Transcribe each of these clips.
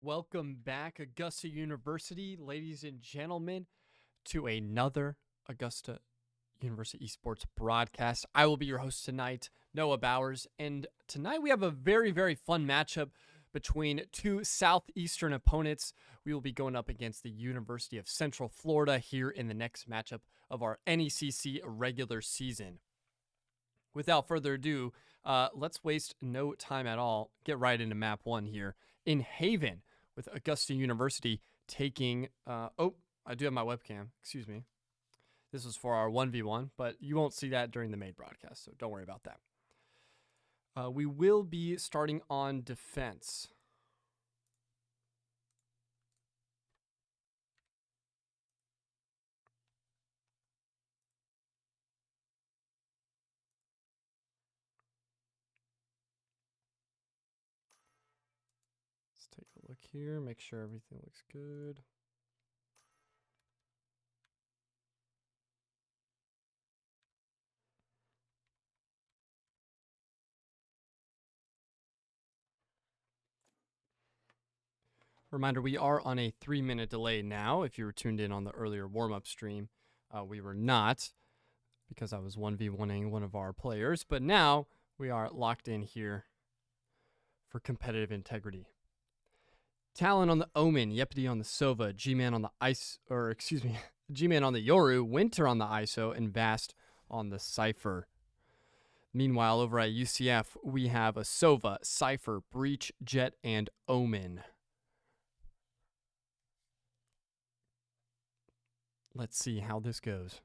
Welcome back, Augusta University, ladies and gentlemen, to another Augusta University Esports broadcast. I will be your host tonight, Noah Bowers, and tonight we have a very, very fun matchup between two Southeastern opponents. We will be going up against the University of Central Florida here in the next matchup of our NECC regular season. Without further ado, let's waste no time at all. Get right into map one here in Haven, with Augusta University taking, oh, I do have my webcam, excuse me. This was for our 1v1, but you won't see that during the main broadcast, so don't worry about that. We will be starting on defense. Let's take a look here, make sure everything looks good. Reminder, we are on a 3-minute delay now. If you were tuned in on the earlier warm-up stream, we were not, because I was 1v1ing one of our players. But now we are locked in here for competitive integrity. Talon on the Omen, Yepity on the Sova, G-Man on the G-Man on the Yoru, Winter on the ISO, and Vast on the Cypher. Meanwhile, over at UCF, we have a Sova, Cypher, Breach, Jet, and Omen. Let's see how this goes.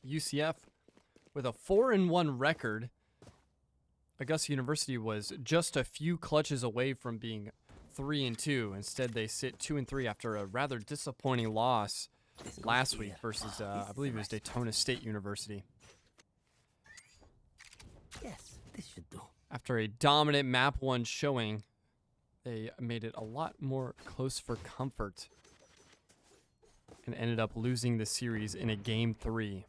UCF with a 4-1 record. Augusta University was just a few clutches away from being 3-2. Instead, they sit 2-3 after a rather disappointing loss last week versus, I believe it was Daytona State University. Yes, this should do. After a dominant map 1 showing, they made it a lot more close for comfort and ended up losing the series in a game 3.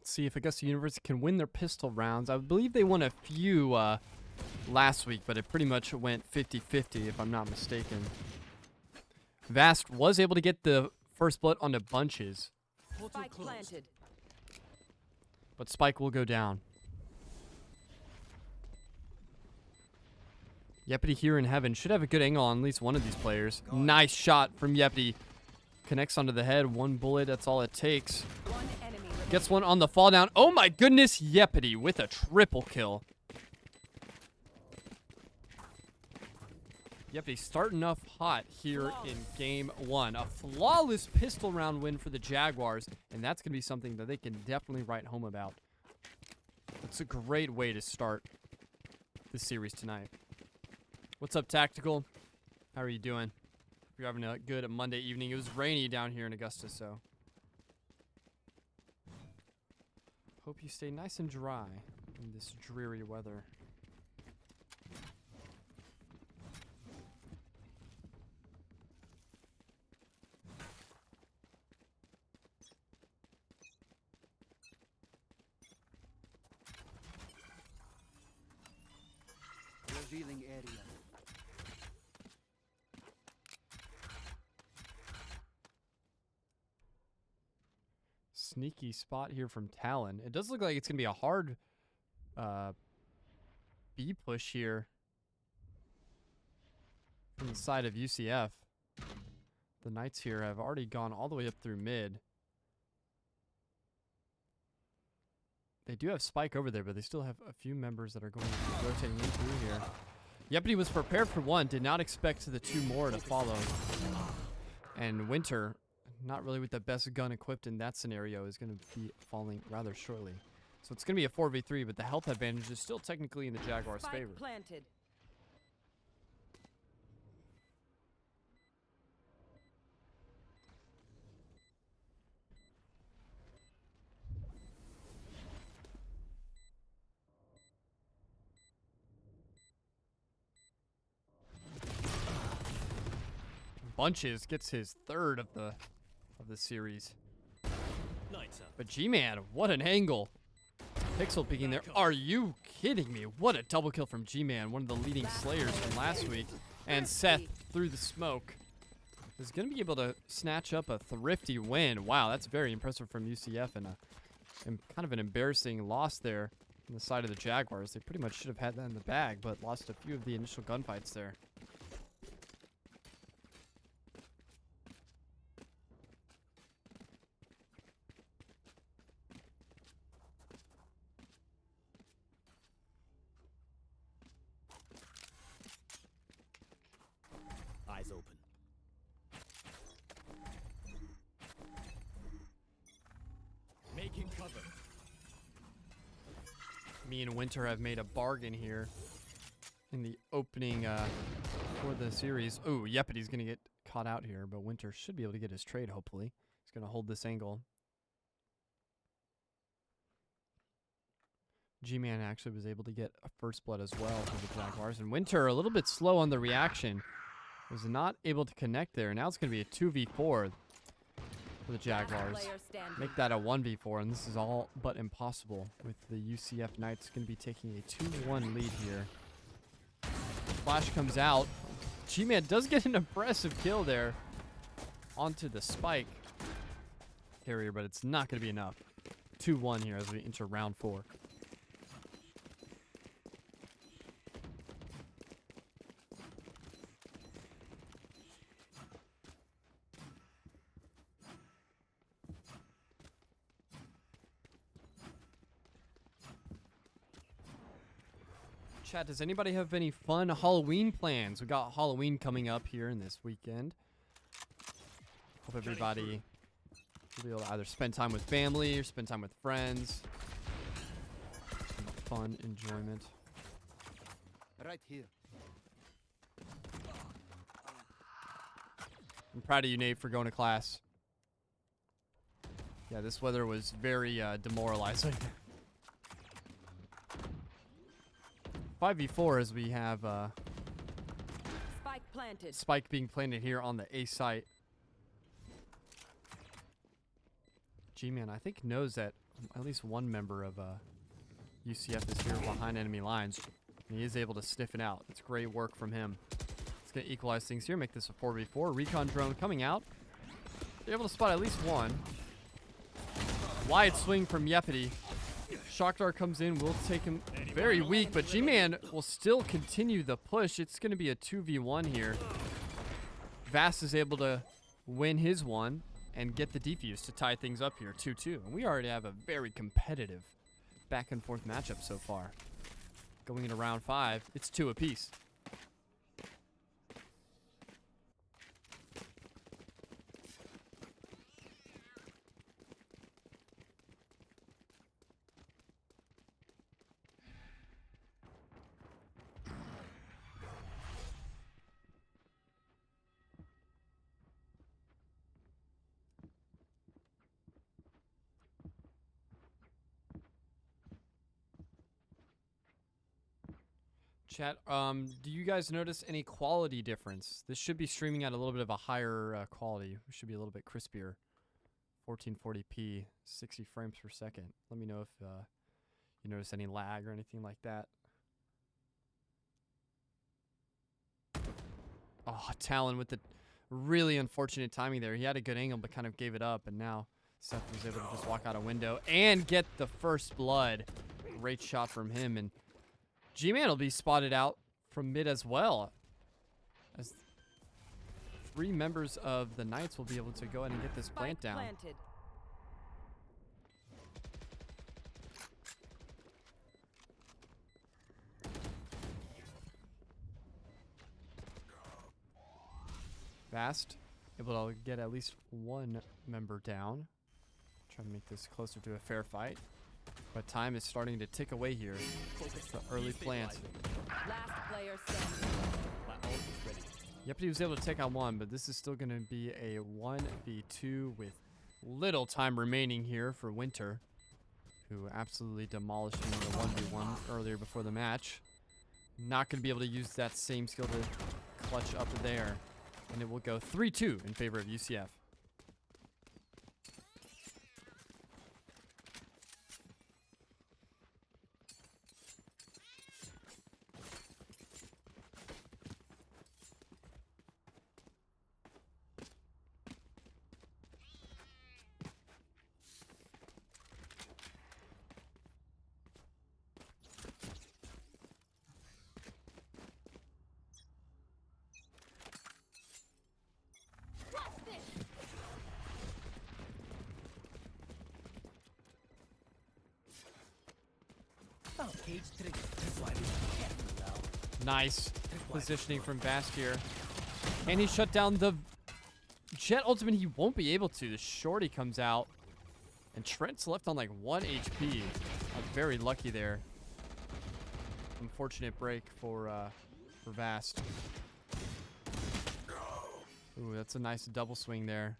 See if Augusta University can win their pistol rounds. I believe they won a few last week, but it pretty much went 50-50 if I'm not mistaken. Vast was able to get the first blood onto Bunches. Spike planted. But Spike will go down. Yepity here in Heaven should have a good angle on at least one of these players. Nice shot from Yepity. Connects onto the head. 1 bullet, that's all it takes. One enemy remaining. Gets one on the fall down. Oh my goodness, Yepity with a triple kill. Yepity starting off hot here in game 1. A flawless pistol round win for the Jaguars, and that's going to be something that they can definitely write home about. It's a great way to start this series tonight. What's up, Tactical? How are you doing? You're having a good Monday evening. It was rainy down here in Augusta, so hope you stay nice and dry in this dreary weather. Revealing area. Sneaky spot here from Talon. It does look like it's going to be a hard B push here from the side of UCF. The Knights here have already gone all the way up through mid. They do have Spike over there, but they still have a few members that are going to be rotating in through here. Yepity was prepared for one, did not expect the 2 more to follow. And Winter, not really with the best gun equipped in that scenario, is going to be falling rather shortly. So it's going to be a 4v3, but the health advantage is still technically in the Jaguars' Spike favor. planted. bunches, gets his third of the series. But G-Man, what an angle. Pixel peeking there. Are you kidding me? What a double kill from G-Man, one of the leading slayers from last week. And Seth through the smoke is going to be able to snatch up a thrifty win. Wow, that's very impressive from UCF, and kind of an embarrassing loss there on the side of the Jaguars. They pretty much should have had that in the bag, but lost a few of the initial gunfights there. Eyes open. Making cover. Me and Winter have made a bargain here in the opening for the series. Oh, Yepity's going to get caught out here, but Winter should be able to get his trade, hopefully. He's going to hold this angle. G-Man actually was able to get a first blood as well for the Jaguars. And Winter, a little bit slow on the reaction, was not able to connect there. Now it's going to be a 2v4 for the Jaguars. Make that a 1v4, and this is all but impossible with the UCF Knights going to be taking a 2-1 lead here. Flash comes out. G-Man does get an impressive kill there onto the spike carrier, but it's not going to be enough. 2-1 here as we enter round 4. Chat, does anybody have any fun Halloween plans? We got Halloween coming up here in this weekend. Hope everybody will be able to either spend time with family or spend time with friends. Some fun enjoyment. Right here. I'm proud of you, Nate, for going to class. Yeah, this weather was very demoralizing. 5v4 as we have Spike planted. Spike being planted here on the A site. G-Man, I think, knows that at least one member of UCF is here behind enemy lines. And he is able to sniff it out. It's great work from him. It's going to equalize things here, make this a 4v4. Recon drone coming out. They're able to spot at least one. Wide swing from Yepity. Shock Dart comes in, will take him very weak, but G-Man will still continue the push. It's going to be a 2v1 here. Vast is able to win his one and get the defuse to tie things up here, 2-2. And we already have a very competitive back and forth matchup so far. Going into round 5, it's 2 apiece. Chat, do you guys notice any quality difference? This should be streaming at a little bit of a higher quality. It should be a little bit crispier. 1440p, 60 frames per second. Let me know if you notice any lag or anything like that. Oh, Talon with the really unfortunate timing there. He had a good angle but kind of gave it up, and now Seth was able to just walk out a window and get the first blood. Great shot from him, and G-Man will be spotted out from mid as well, as 3 members of the Knights will be able to go ahead and get this plant down. Planted. Vast, able to get at least 1 member down. Trying to make this closer to a fair fight. But time is starting to tick away here. The early plant. Last player standing. Yep, he was able to take on 1, but this is still going to be a 1v2 with little time remaining here for Winter, who absolutely demolished him in the 1v1 earlier before the match. Not going to be able to use that same skill to clutch up there. And it will go 3-2 in favor of UCF. Oh, cage trigger. That's why we can't now. Nice positioning from Vast here. And he shut down the Jet ultimate. He won't be able to. The shorty comes out. And Trent's left on like 1 HP. Very lucky there. Unfortunate break for Vast. Ooh, that's a nice double swing there.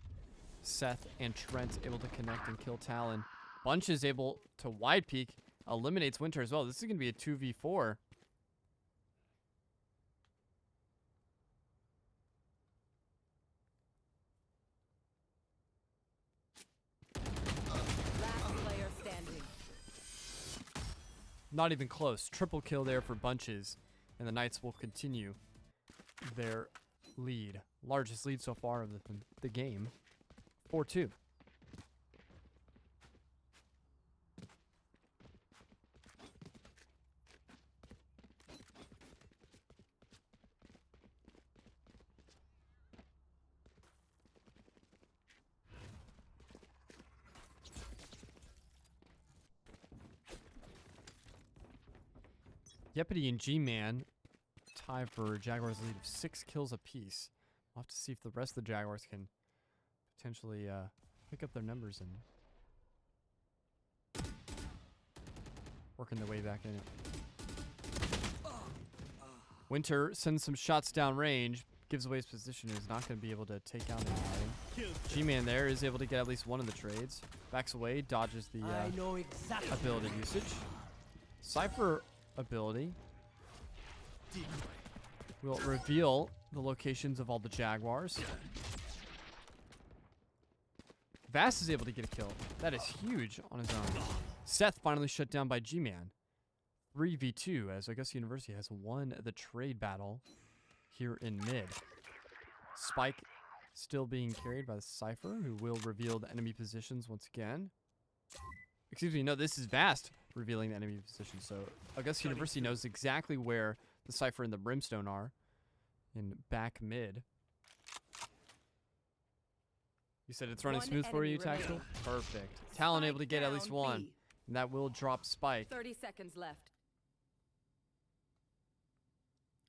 Seth and Trent able to connect and kill Talon. Bunch is able to wide peek. Eliminates Winter as well. This is going to be a 2v4. Last player standing. Not even close. Triple kill there for Bunches. And the Knights will continue their lead. Largest lead so far of the game. 4-2. Yepity and G-Man tie for Jaguars' lead of 6 kills apiece. We'll have to see if the rest of the Jaguars can potentially pick up their numbers and working their way back in it. Winter sends some shots down range, gives away his position, is not going to be able to take out anybody. G-Man there is able to get at least one of the trades. Backs away, dodges the I know exactly. ability usage. Cypher ability will reveal the locations of all the Jaguars. Vast is able to get a kill. That is huge on his own. Seth finally shut down by G-Man. 3v2 as Augusta University has won the trade battle here in mid. Spike still being carried by the Cypher, who will reveal the enemy positions once again. Excuse me, no, this is Vast revealing the enemy position. So Augusta University knows exactly where the Cypher and the Brimstone are in back mid. You said it's running One smooth for you, enemy Tactical? remaining. Perfect. Talon able to Spike get at least down one. B. And that will drop Spike. 30 seconds left.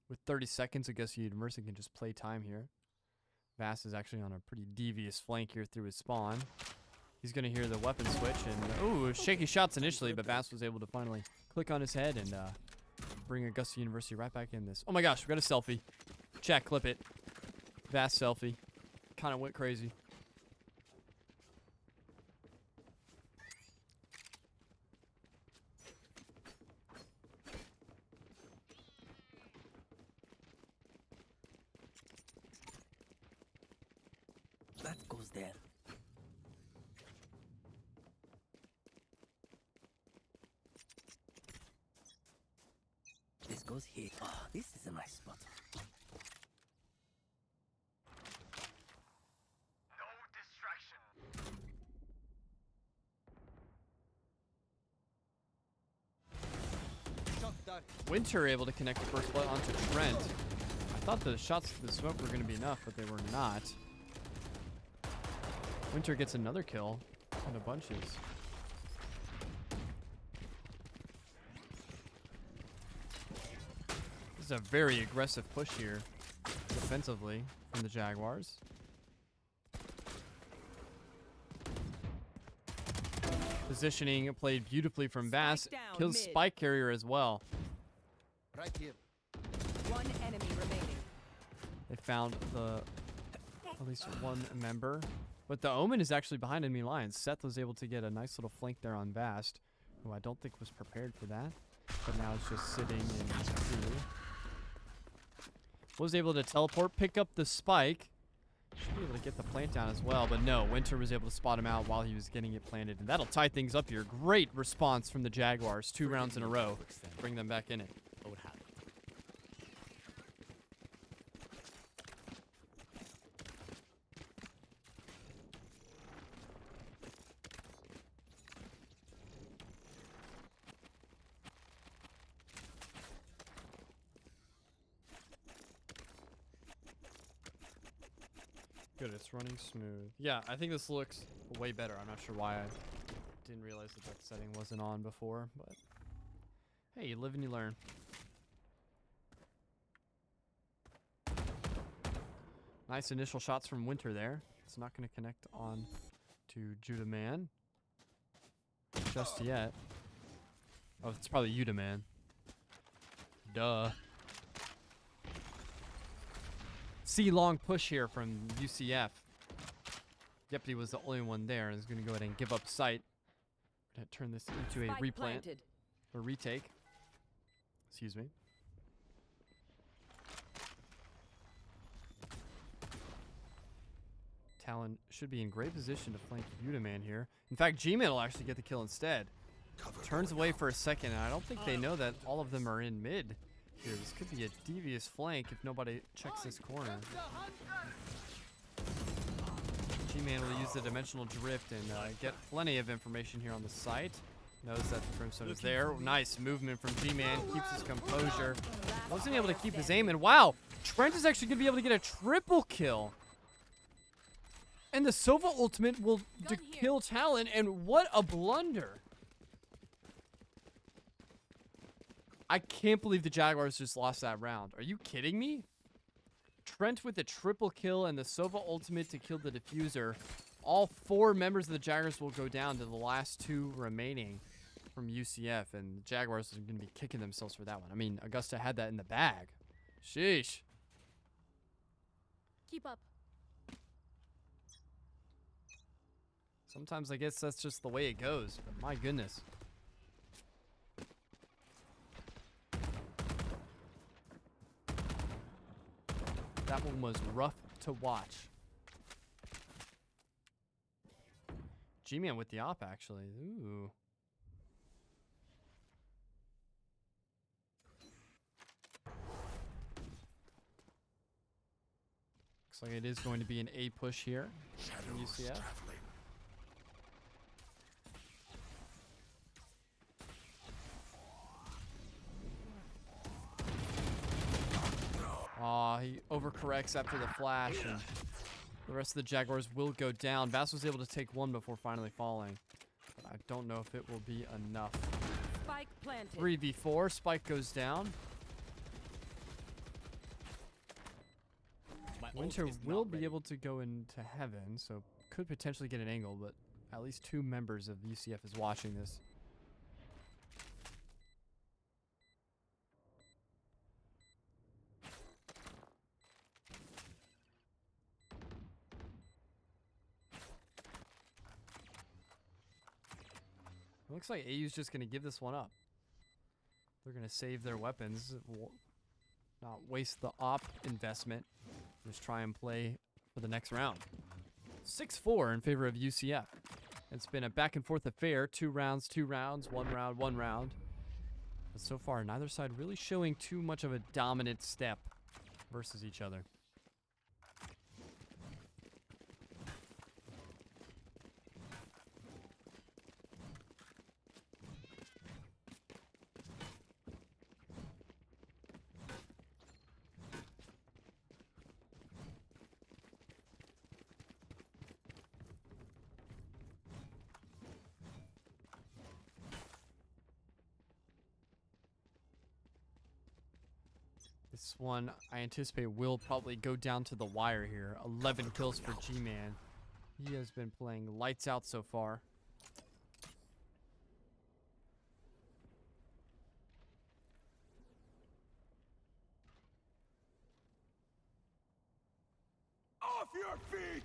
With 30 seconds, Augusta University can just play time here. Vast is actually on a pretty devious flank here through his spawn. He's going to hear the weapon switch. And ooh, shaky shots initially, but Vast was able to finally click on his head and bring Augusta University right back in this. Oh my gosh, we got a selfie. Chat, clip it. Vast selfie. Kind of went crazy. That goes there. This goes here. Oh, this is a nice spot. No distraction. Shot dart. Winter able to connect the first blood onto Trent. I thought the shots to the smoke were going to be enough, but they were not. Winter gets another kill on the bunches. This is a very aggressive push here defensively from the Jaguars. Positioning played beautifully from Bass. Spike down Kills mid. Spike Carrier as well. Right here. One enemy remaining. They found at least one member. But the Omen is actually behind enemy lines. Seth was able to get a nice little flank there on Vast, who I don't think was prepared for that. But now it's just sitting in two. Was able to teleport, pick up the spike. Should be able to get the plant down as well, but no, Winter was able to spot him out while he was getting it planted, and that'll tie things up here. Great response from the Jaguars, 2 rounds in a row. Bring them back in it. What happened? Good, it's running smooth. Yeah, I think this looks way better. I'm not sure why I didn't realize that that setting wasn't on before, but hey, you live and you learn. Nice initial shots from Winter there. It's not going to connect on to Judah Man just yet. Oh, it's probably Judah Man. Duh. C long push here from UCF. Deputy was the only one there and is going to go ahead and give up sight. Gonna turn this into a Spike replant planted. or retake. Excuse me. Talon should be in great position to flank Udaman here. In fact, G-Man will actually get the kill instead. Turns away for a second, and I don't think they know that all of them are in mid. Here, this could be a devious flank if nobody checks this corner. G-Man will use the dimensional drift and get plenty of information here on the site. Knows that the Brimstone is there. Nice movement from G-Man. Keeps his composure. Wasn't able to keep his aim. And wow, Trent is actually going to be able to get a triple kill. And the Sova ultimate will kill Talon. And what a blunder. I can't believe the Jaguars just lost that round. Are you kidding me? Trent with a triple kill and the Sova ultimate to kill the diffuser. All 4 members of the Jaguars will go down to the last 2 remaining from UCF. And the Jaguars are going to be kicking themselves for that one. I mean, Augusta had that in the bag. Sheesh. Keep up. Sometimes I guess that's just the way it goes. But my goodness. That one was rough to watch. G-Man with the op, actually. Ooh. Looks like it is going to be an A push here from UCF. He overcorrects after the flash, and the rest of the Jaguars will go down. Bass was able to take one before finally falling. But I don't know if it will be enough. Spike planted. 3v4. Spike goes down. Winter will be able to go into heaven, so could potentially get an angle, but at least 2 members of UCF is watching this. Looks like AU's just going to give this one up. They're going to save their weapons, not waste the op investment. Just try and play for the next round. 6-4 in favor of UCF. It's been a back and forth affair. 2 rounds, 2 rounds, 1 round, 1 round. But so far, neither side really showing too much of a dominant step versus each other. This one, I anticipate, will probably go down to the wire here. 11 kills for G-Man. He has been playing lights out so far. Off your feet!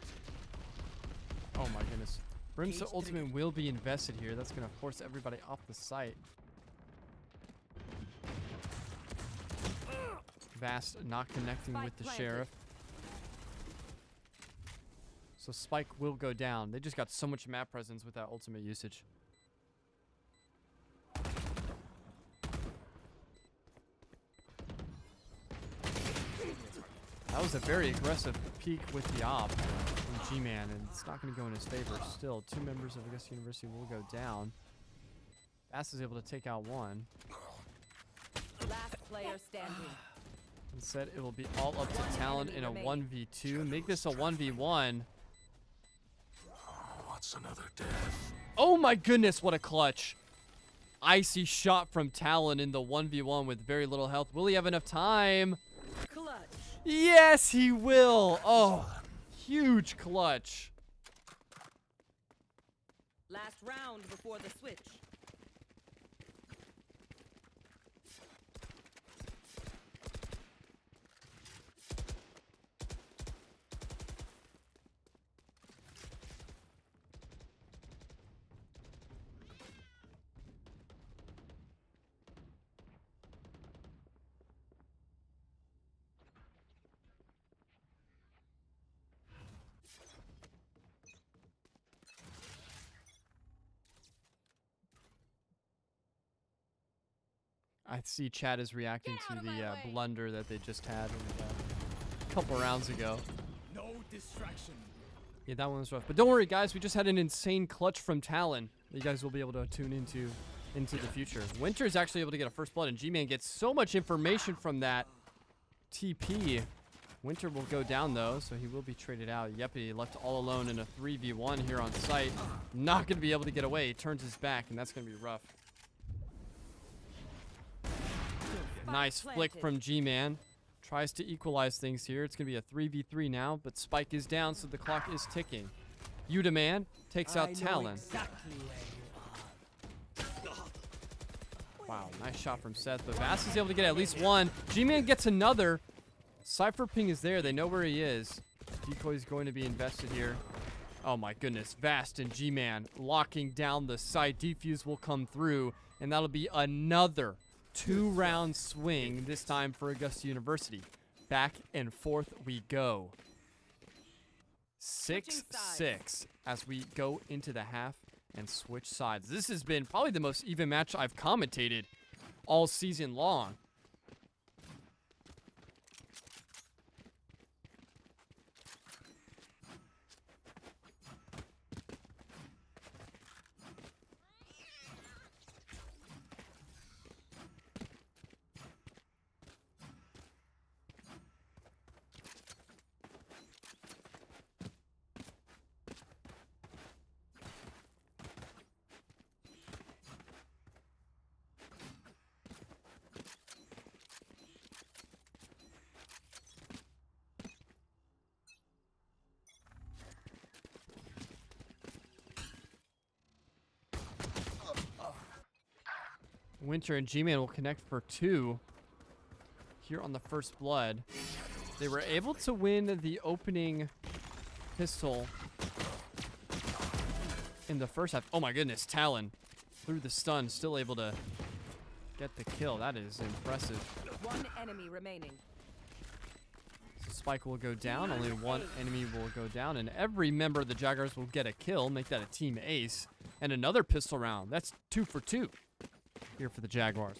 Oh my goodness. Brimstone Ultimate will be invested here. That's going to force everybody off the site. Vast not connecting Spike with the planted. Sheriff. So Spike will go down. They just got so much map presence with that ultimate usage. That was a very aggressive peek with the op from G-Man, and it's not going to go in his favor. Still, 2 members of Augusta University will go down. Bass is able to take out one. Last player standing. Instead, it will be all up to Talon in a 1v2. Make this a 1v1. What's another death? Oh my goodness, what a clutch. Icy shot from Talon in the 1v1 with very little health. Will he have enough time? Clutch. Yes, he will. Oh, huge clutch. Last round before the switch. I see Chad is reacting to the blunder that they just had a couple rounds ago. No distraction. Yeah, that one was rough. But don't worry, guys. We just had an insane clutch from Talon that you guys will be able to tune into the future. Winter is actually able to get a first blood, and G-Man gets so much information from that TP. Winter will go down, though, so he will be traded out. Yeppy left all alone in a 3v1 here on site. Not going to be able to get away. He turns his back, and that's going to be rough. Nice flick from G-Man. Tries to equalize things here. It's going to be a 3v3 now, but Spike is down, so the clock is ticking. Yudaman takes out Talon. Exactly where you are. Wow, nice shot from Seth, but Vass is able to get at least one. G-Man gets another. Cypher Ping is there. They know where he is. Decoy is going to be invested here. Oh my goodness. Vast and G-Man locking down the site. Defuse will come through, and that'll be another 2-round swing, this time for Augusta University. Back and forth we go. 6-6 as we go into the half and switch sides. This has been probably the most even match I've commentated all season long. Winter and G-Man will connect for 2 here on the first blood. They were able to win the opening pistol in the first half. Oh my goodness, Talon through the stun, still able to get the kill. That is impressive. One enemy remaining. So Spike will go down, only one enemy will go down, and every member of the Jaguars will get a kill, make that a team ace, and another pistol round. That's 2 for 2 here for the Jaguars.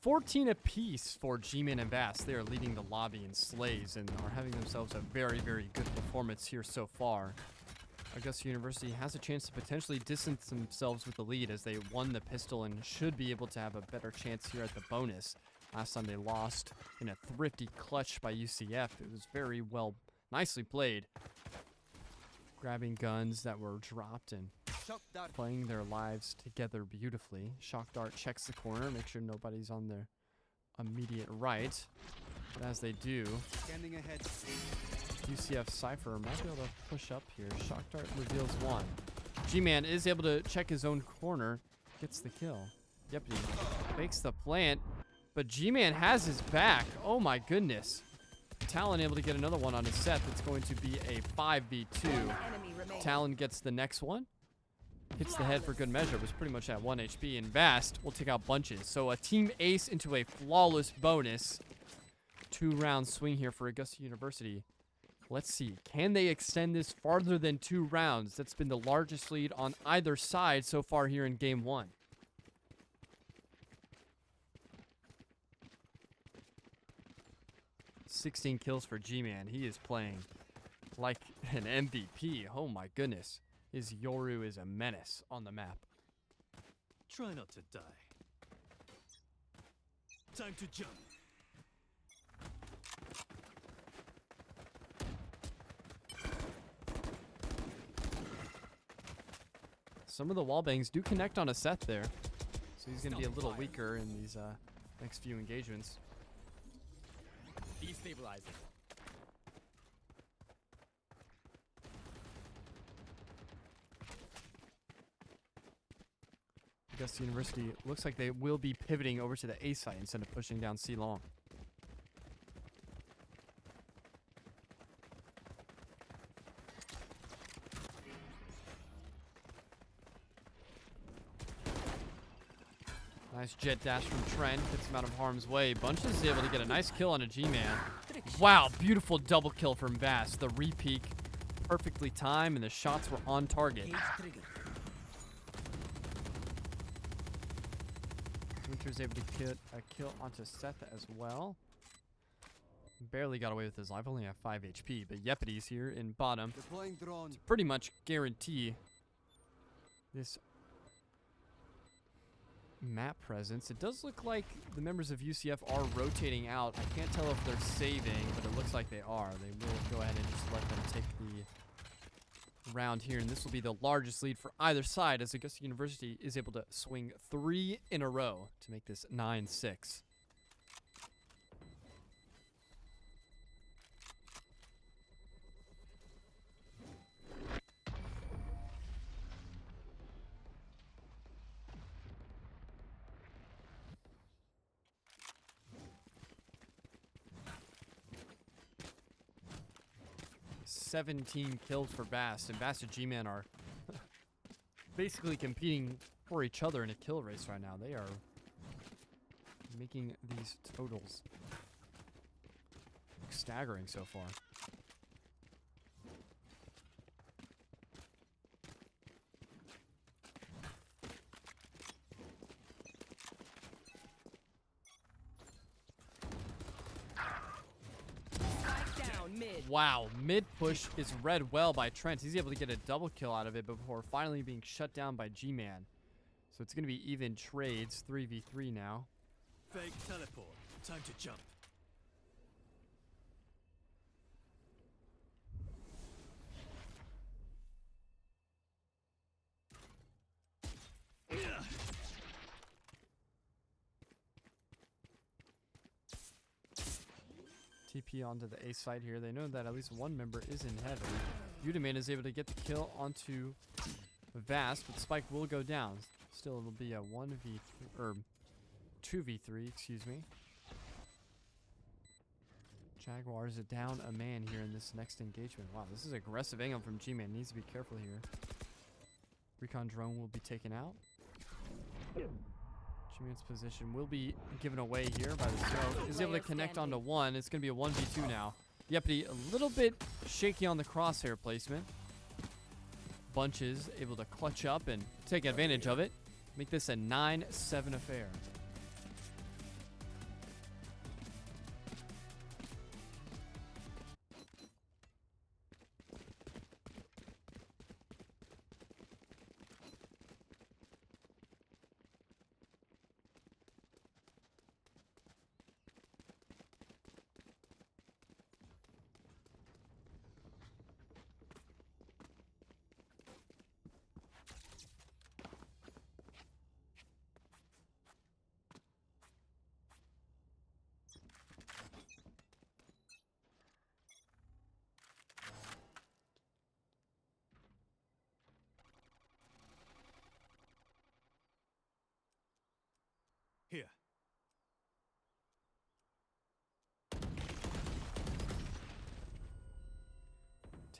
$14 apiece for G-Man and Bass. They are leading the lobby in slays and are having themselves a very, very good performance here so far. Augusta University has a chance to potentially distance themselves with the lead as they won the pistol and should be able to have a better chance here at the bonus. Last time they lost in a thrifty clutch by UCF. It was very well, nicely played. Grabbing guns that were dropped and playing their lives together beautifully. Shock Dart checks the corner, make sure nobody's on their immediate right. But as they do, Scanning ahead. UCF Cypher might be able to push up here. Shock Dart reveals one. G-Man is able to check his own corner, gets the kill. Yep, he fakes the plant. But G-Man has his back. Oh my goodness. Talon able to get another one on his set. That's going to be a 5v2. Enemy remaining. Talon gets the next one. Hits the head for good measure. Was pretty much at 1 HP. And Vast will take out Bunches. So a team ace into a flawless bonus. 2-round swing here for Augusta University. Let's see. Can they extend this farther than 2 rounds? That's been the largest lead on either side so far here in game 1. "16 kills for G-Man. He is playing like an MVP. Oh my goodness. His Yoru is a menace on the map. Try not to die. Time to jump. Some of the wall bangs do connect on a set there. So he's going to be a little weaker in these next few engagements. Destabilizing. Augusta University looks like they will be pivoting over to the A site instead of pushing down C long. Nice jet dash from Trent. Gets him out of harm's way. Bunches is able to get a nice kill on a G-Man. Wow, beautiful double kill from Vast. The re-peek perfectly timed, and the shots were on target. Cage trigger. Winter's able to get a kill onto Seth as well. Barely got away with his life. Only have 5 HP, but Yepity's here in bottom. Deploying drone. Pretty much guarantee this map presence. It does look like the members of UCF are rotating out. I can't tell if they're saving, but it looks like they are. They will go ahead and just let them take the round here, and this will be the largest lead for either side as Augusta University is able to swing 3 in a row to make this 9-6. "17 kills for Bast, and Bast and G-Man are basically competing for each other in a kill race right now. They are making these totals staggering so far. Spike down mid. Wow, mid push is read well by Trent. He's able to get a double kill out of it before finally being shut down by G-Man. So it's going to be even trades, 3v3 now. Fake teleport. Time to jump. TP onto the A site here. They know that at least one member is in heaven. Udaman is able to get the kill onto Vast, but Spike will go down. Still, it'll be a 1v3 or 2v3, excuse me. Jaguars are down a man here in this next engagement. Wow, this is aggressive angle from G-Man. Needs to be careful here. Recon drone will be taken out. G-Man's position will be given away here by the smoke. Is able to connect onto one. It's going to be a 1v2 now. Yepity a little bit shaky on the crosshair placement. Bunches able to clutch up and take advantage of it. Make this a 9-7 affair.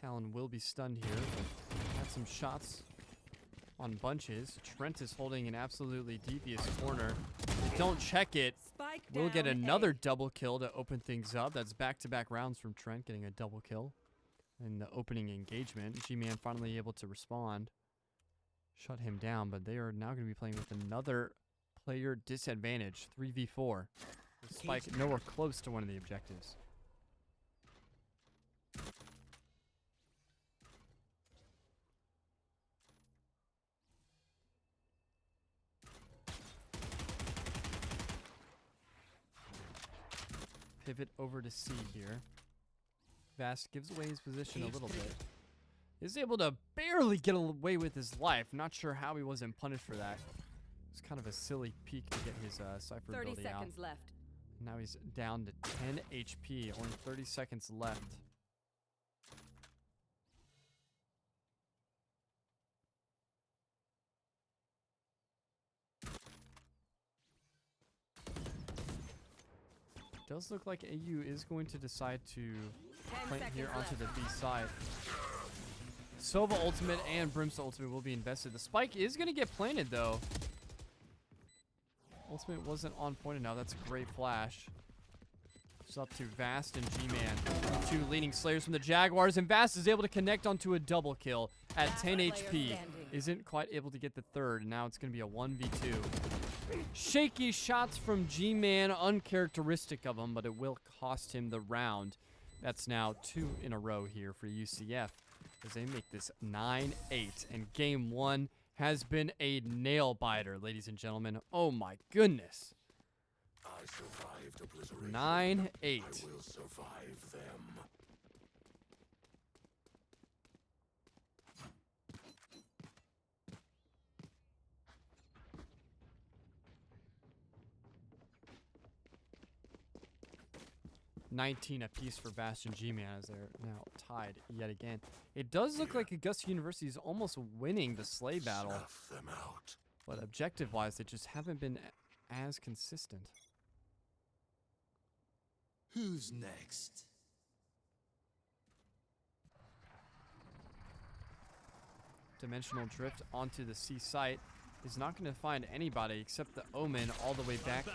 Talon will be stunned here. Had some shots on bunches. Trent is holding an absolutely devious corner. They don't check it. Spike We'll get down another A. double kill to open things up. That's back-to-back rounds from Trent getting a double kill in the opening engagement. G-Man finally able to respond. Shut him down, but they are now going to be playing with another player disadvantage. 3v4. With Spike nowhere close to one of the objectives. Pivot over to C here. Vast gives away his position a little bit. Is able to barely get away with his life. Not sure how he wasn't punished for that. It's kind of a silly peek to get his Cypher 30 ability out. seconds left. Now he's down to 10 HP. Only 30 seconds left. Does look like AU is going to decide to 10 plant here seconds onto left. the B side. Sova ultimate and Brimstone ultimate will be invested. The spike is going to get planted though. Ultimate wasn't on point enough. That's a great flash. It's up to Vast and G-Man. Two leading slayers from the Jaguars. And Vast is able to connect onto a double kill at Last 10 player HP. standing. Isn't quite able to get the third. And now it's going to be a 1v2. Shaky shots from G-Man. Uncharacteristic of him, but it will cost him the round. That's now 2 in a row here for UCF as they make this 9-8. And game 1 has been a nail biter, ladies and gentlemen. Oh my goodness. I survived obliteration. 9-8. I will survive them. $19 apiece for Vast and G-Man as they're now tied yet again. It does look like Augusta University is almost winning the Slay battle, Snuff them out. but objective-wise, they just haven't been as consistent. Who's next? Dimensional drift onto the C site is not going to find anybody except the Omen all the way back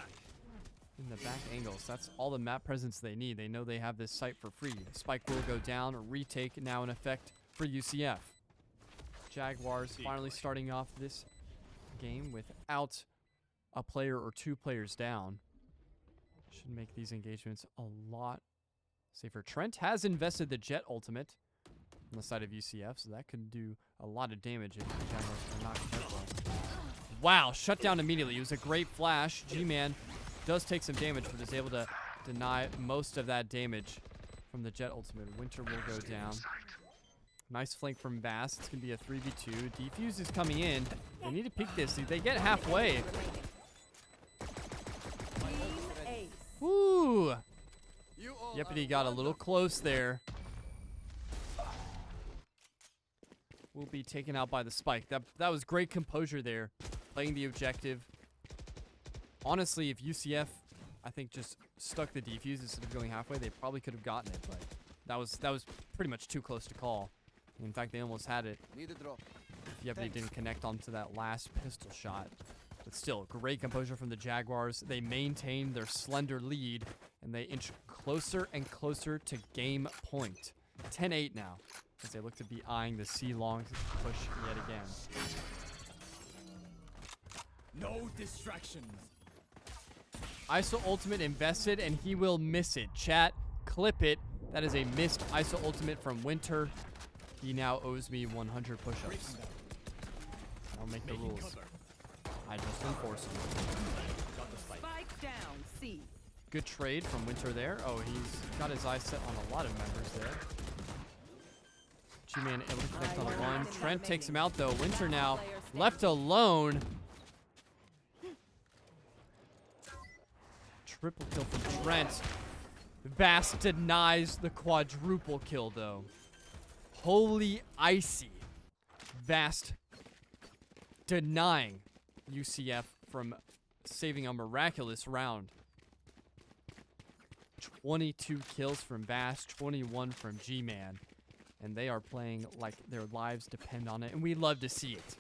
in the back angles. That's all the map presence they need. They know they have this site for free. Spike will go down. A retake now in effect for UCF. Jaguars finally starting off this game without a player or 2 players down. Should make these engagements a lot safer. Trent has invested the Jet ultimate on the side of UCF, so that could do a lot of damage if the Jaguars are not careful. Wow, shut down immediately. It was a great flash. G-Man does take some damage, but is able to deny most of that damage from the Jet ultimate. Winter will go down. Nice flank from Bass. It's going to be a 3v2. Defuse is coming in. They need to peek this. They get halfway. Team ace. Woo! Yepity got a little close there. Will be taken out by the spike. That was great composure there. Playing the objective. Honestly, if UCF, I think, just stuck the defuse instead of going halfway, they probably could have gotten it, but that was pretty much too close to call. In fact, they almost had it. Need a drop. If Yepity didn't connect onto that last pistol shot. But still, great composure from the Jaguars. They maintain their slender lead, and they inch closer and closer to game point. 10-8 now, as they look to be eyeing the C-long push yet again. No distractions. ISO ultimate invested, and he will miss it. Chat, clip it. That is a missed ISO ultimate from Winter. He now owes me 100 push-ups. I'll make the rules. I just enforce them. Spike down C. Good trade from Winter there. Oh, he's got his eyes set on a lot of members there. G-Man able to connect on the one. Trent takes him out though. Winter now left alone. Triple kill from Trent. Bass denies the quadruple kill though. Holy icy. Vast denying UCF from saving a miraculous round. 22 kills from Bass, 21 from G-Man. and they are playing like their lives depend on it, and we love to see it.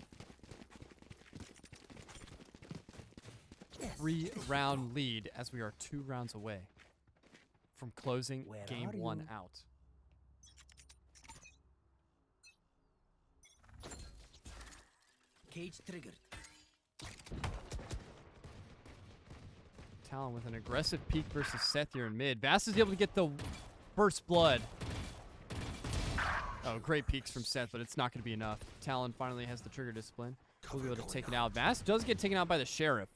3-round lead as we are 2 rounds away from closing Where game are 1 you? out. Cage triggered. Talon with an aggressive peek versus Seth here in mid. Bass is able to get the first blood. Oh, great peeks from Seth, but it's not going to be enough. Talon finally has the trigger discipline. We'll be able to take it out. Bass does get taken out by the Sheriff.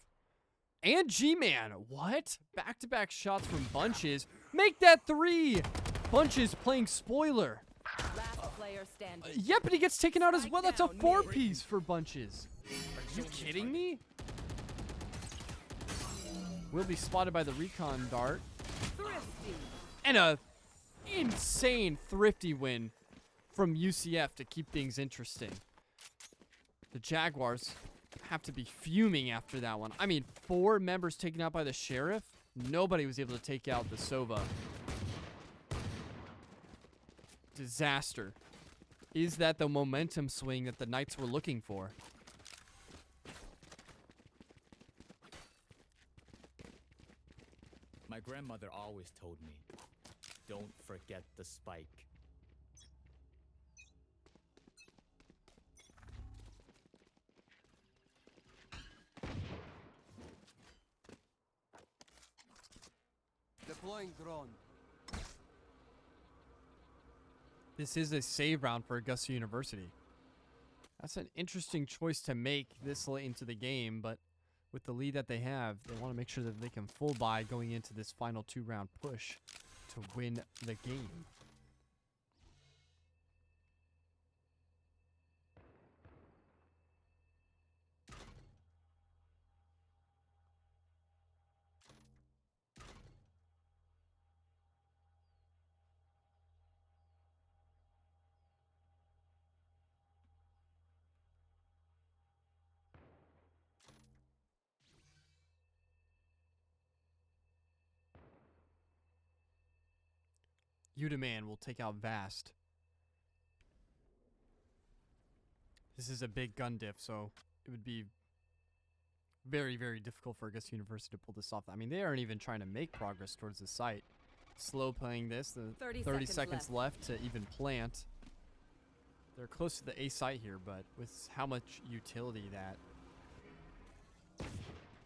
And G-Man. What? Back-to-back shots from Bunches. Make that 3. Bunches playing spoiler. Last player standing. Yeah, but he gets taken out as well. That's a Spike down, 4-piece for Bunches. Are you kidding me? Will be spotted by the recon dart. Thrifty. And a insane thrifty win from UCF to keep things interesting. The Jaguars have to be fuming after that one. I mean, 4 members taken out by the Sheriff. Nobody was able to take out the Sova. Disaster. Is that the momentum swing that the Knights were looking for? My grandmother always told me, don't forget the spike. Deploying drone. This is a save round for Augusta University. That's an interesting choice to make this late into the game, but with the lead that they have, they want to make sure that they can full buy going into this final 2-round push to win the game. Udaman will take out Vast. This is a big gun diff, so it would be very, very difficult for Augusta University to pull this off. I mean, they aren't even trying to make progress towards the site. Slow playing this. The 30 seconds left to even plant. They're close to the A site here, but with how much utility that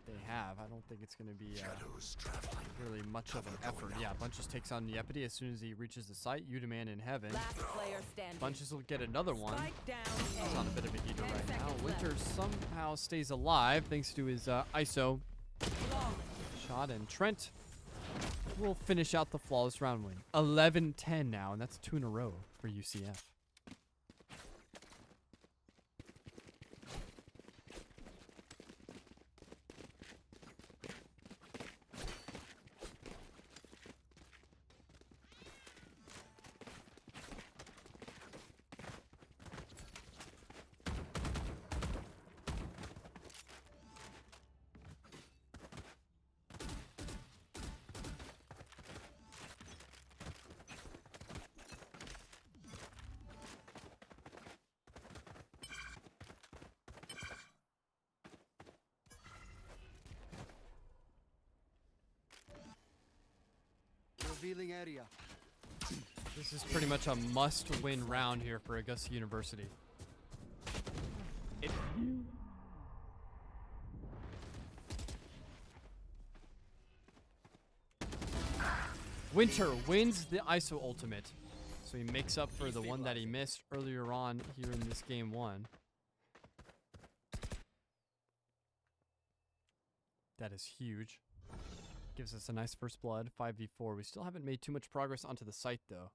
they have, I don't think it's going to be Shadows traveling. really much of an effort. Yeah, Bunches takes on Yepity as soon as he reaches the site. Udaman in heaven. Last player standing. Bunches will get another one. Spike down. He's on a bit of a heater 10 right now. seconds Winter left. somehow stays alive thanks to his ISO Flawless. shot, and Trent will finish out the flawless round win. 11-10 now, and that's 2 in a row for UCF. Revealing area. This is pretty much a must-win round here for Augusta University. Winter wins the ISO ultimate, so he makes up for the one that he missed earlier on here in this game 1. That is huge. Gives us a nice first blood, 5v4. We still haven't made too much progress onto the site, though.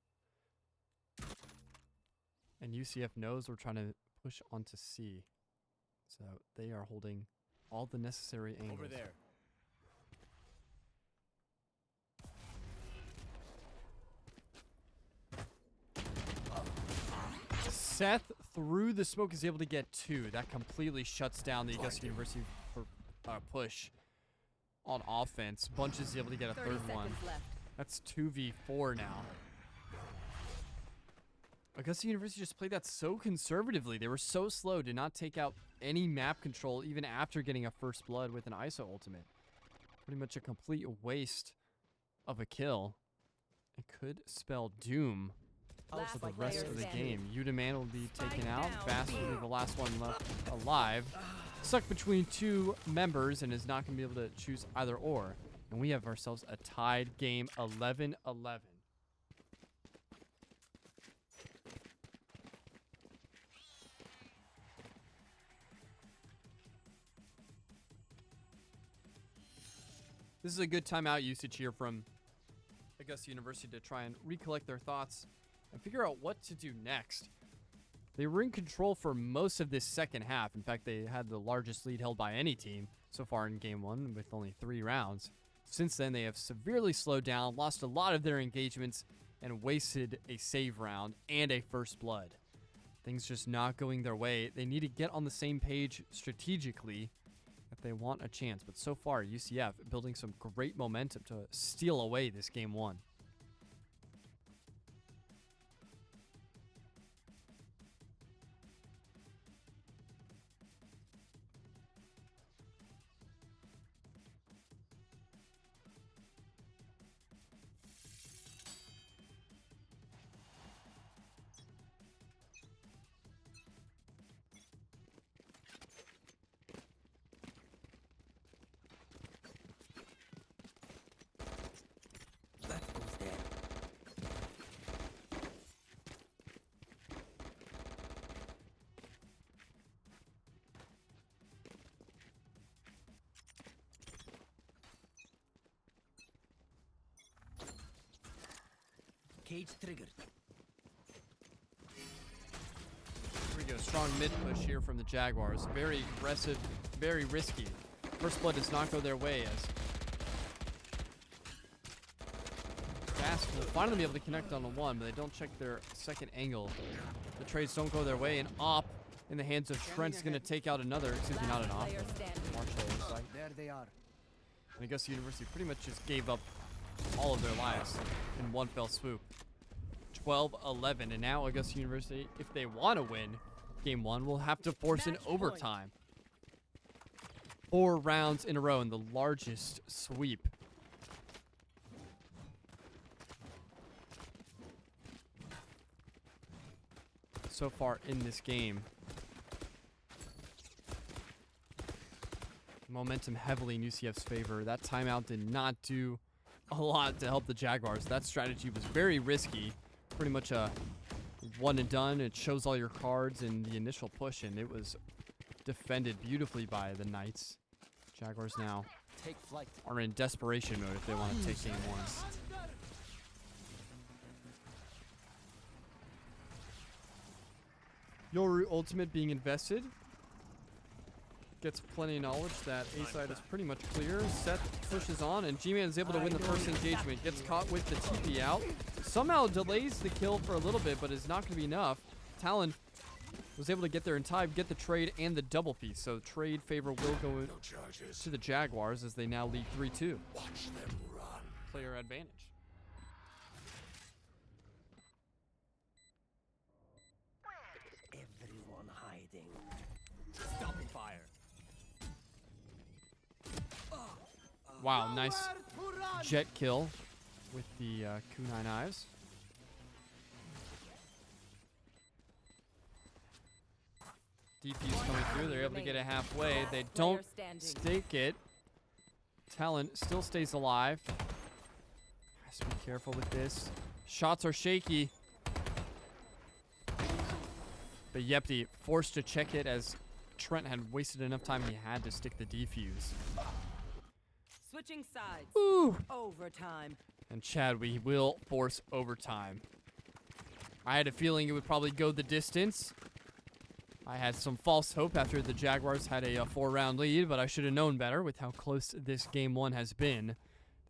And UCF knows we're trying to push onto C. So they are holding all the necessary angles. Over there. Seth, through the smoke, is able to get 2. That completely shuts down the Augusta University for, push on offense. Bunches is able to get a 30 third seconds one. left. That's 2v4 now. Augusta University just played that so conservatively. They were so slow, did not take out any map control even after getting a first blood with an ISO ultimate. Pretty much a complete waste of a kill. It could spell doom Last for the player rest of the standing. game. Udaman will be taken out. down. Bass will be the last one left alive. Stuck between two members and is not going to be able to choose either or. And we have ourselves a tied game, 11-11. This is a good timeout usage here from Augusta University to try and recollect their thoughts and figure out what to do next. They were in control for most of this second half. In fact, they had the largest lead held by any team so far in game one with only 3 rounds. Since then, they have severely slowed down, lost a lot of their engagements, and wasted a save round and a first blood. Things just not going their way. They need to get on the same page strategically if they want a chance. But so far, UCF building some great momentum to steal away this game one. That goes there. Cage triggered. Here we go. Strong mid push here from the Jaguars. Very aggressive, very risky. First blood does not go their way as Fast will finally be able to connect on the one, but they don't check their second angle. The trades don't go their way, and Op in the hands of Trent's going to take out another. Excuse me, not an Op. Player standing. Marshall looks like. There they are. And Augusta University pretty much just gave up all of their lives in one fell swoop. 12-11, and now Augusta University, if they want to win game one, will have to force an Match point. overtime. 4 rounds in a row in the largest sweep. So far in this game. Momentum heavily in UCF's favor. That timeout did not do a lot to help the Jaguars. That strategy was very risky. Pretty much a one and done. It shows all your cards in the initial push, and it was defended beautifully by the Knights. Jaguars now Take flight. are in desperation mode if they want to take game one. Yoru Ultimate being invested. Gets plenty of knowledge that A side is pretty much clear. Seth pushes on, and G-Man is able to win the first engagement. Gets caught with the TP out. Somehow delays the kill for a little bit, but is not going to be enough. Talon was able to get there in time, get the trade and the double piece. So trade favor will go No charges. to the Jaguars as they now lead 3-2. Watch them run. Player advantage. Everyone hiding. Stopping fire. Wow, nice jet kill with the kunai knives. DP's coming through. They're able to get it halfway. They don't stake it. Talent still stays alive. Has to be careful with this. Shots are shaky. But Yepti forced to check it as Trent had wasted enough time. He had to stick the defuse. Switching sides. Ooh. Overtime. And Chad, we will force overtime. I had a feeling it would probably go the distance. I had some false hope after the Jaguars had a 4-round lead, but I should have known better with how close this game one has been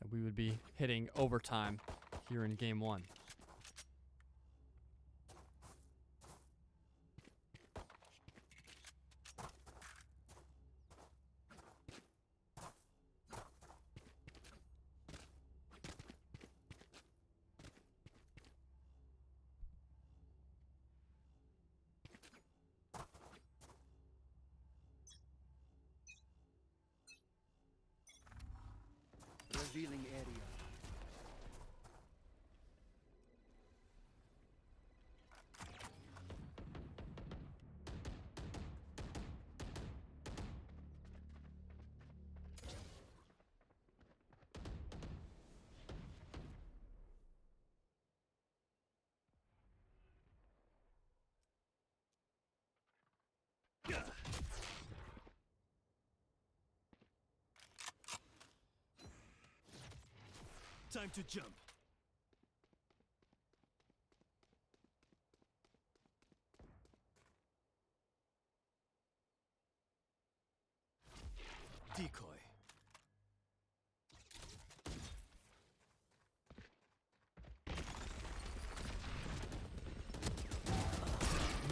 that we would be hitting overtime here in game one. Revealing area. Time to jump. Decoy.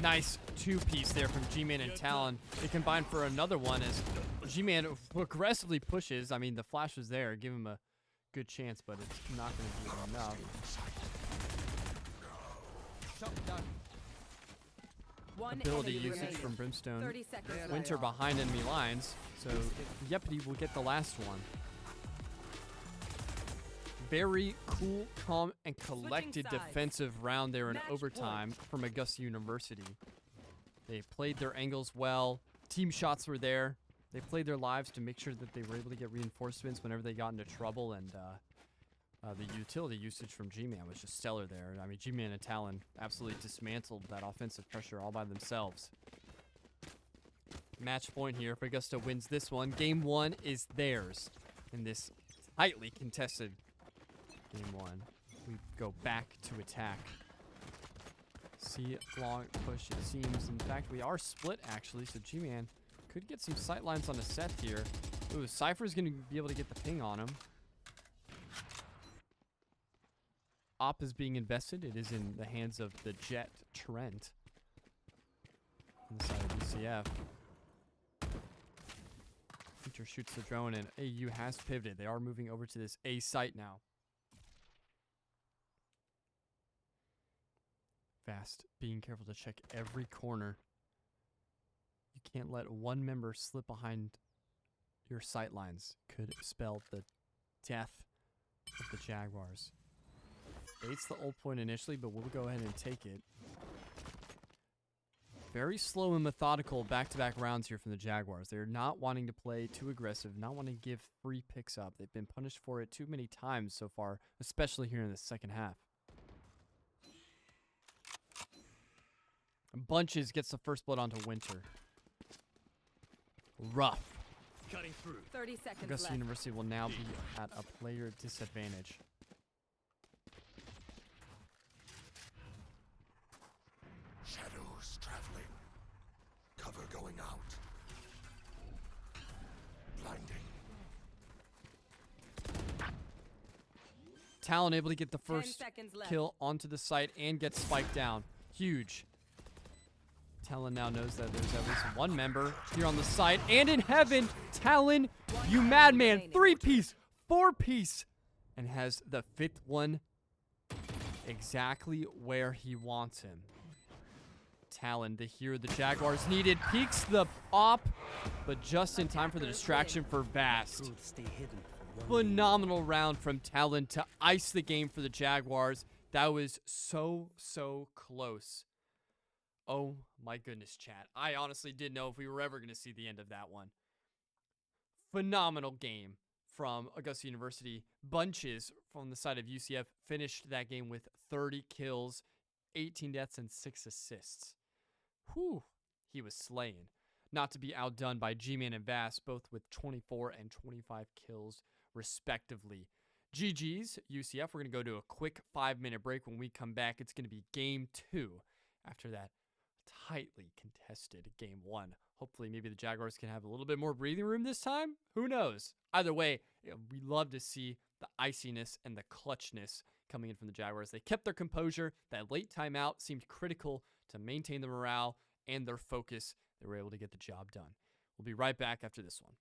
Nice two-piece there from G-Man and Talon. They combine for another one as G-Man aggressively pushes. I mean, the flash was there. Give him a good chance, but it's not going to be enough. One Ability enemy usage remaining. from Brimstone. 30 seconds Winter left. behind enemy lines, so Yepity will get the last one. Very cool, calm, and collected sides. defensive round there in Match overtime from Augusta University. They played their angles well. Team shots were there. They played their lives to make sure that they were able to get reinforcements whenever they got into trouble, and the utility usage from G-Man was just stellar there. I mean, G-Man and Talon absolutely dismantled that offensive pressure all by themselves. Match point here. If Augusta wins this one, game one is theirs in this tightly contested game one. We go back to attack. See, long push it seems. In fact, we are split actually, so G-Man could get some sight lines on a set here. Ooh, Cypher's going to be able to get the ping on him. Op is being invested. It is in the hands of the Jet Trent on the side of UCF. Future shoots the drone, and AU has pivoted. They are moving over to this A site now. Fast, being careful to check every corner. You can't let one member slip behind your sight lines. Could spell the death of the Jaguars. Bait's the ult point initially, but we'll go ahead and take it. Very slow and methodical back-to-back rounds here from the Jaguars. They're not wanting to play too aggressive, not wanting to give free picks up. They've been punished for it too many times so far, especially here in the second half. Bunches gets the first blood onto Winter. Rough. Cutting through. 30 seconds Augusta left. University will now be at a player disadvantage. Shadows traveling. Cover going out. Blinding. Talon able to get the 10 first seconds left. kill onto the site and get spiked down. Huge. Talon now knows that there's at least one member here on the site. And in heaven, Talon, you madman, 3-piece, 4-piece, and has the 5th one exactly where he wants him. Talon, the hero the Jaguars needed, peeks the op, but just in time for the distraction for Vast. Truth stay hidden for one day. Phenomenal round from Talon to ice the game for the Jaguars. That was so close. Oh my goodness, chat. I honestly didn't know if we were ever going to see the end of that one. Phenomenal game from Augusta University. Bunches from the side of UCF finished that game with 30 kills, 18 deaths, and 6 assists. Whew, he was slaying. Not to be outdone by G-Man and Vass, both with 24 and 25 kills, respectively. GG's, UCF. We're going to go to a quick 5-minute break. When we come back, it's going to be game 2 after that tightly contested game 1. Hopefully, maybe the Jaguars can have a little bit more breathing room this time. Who knows? Either way, we love to see the iciness and the clutchness coming in from the Jaguars. They kept their composure. That late timeout seemed critical to maintain the morale and their focus. They were able to get the job done. We'll be right back after this one.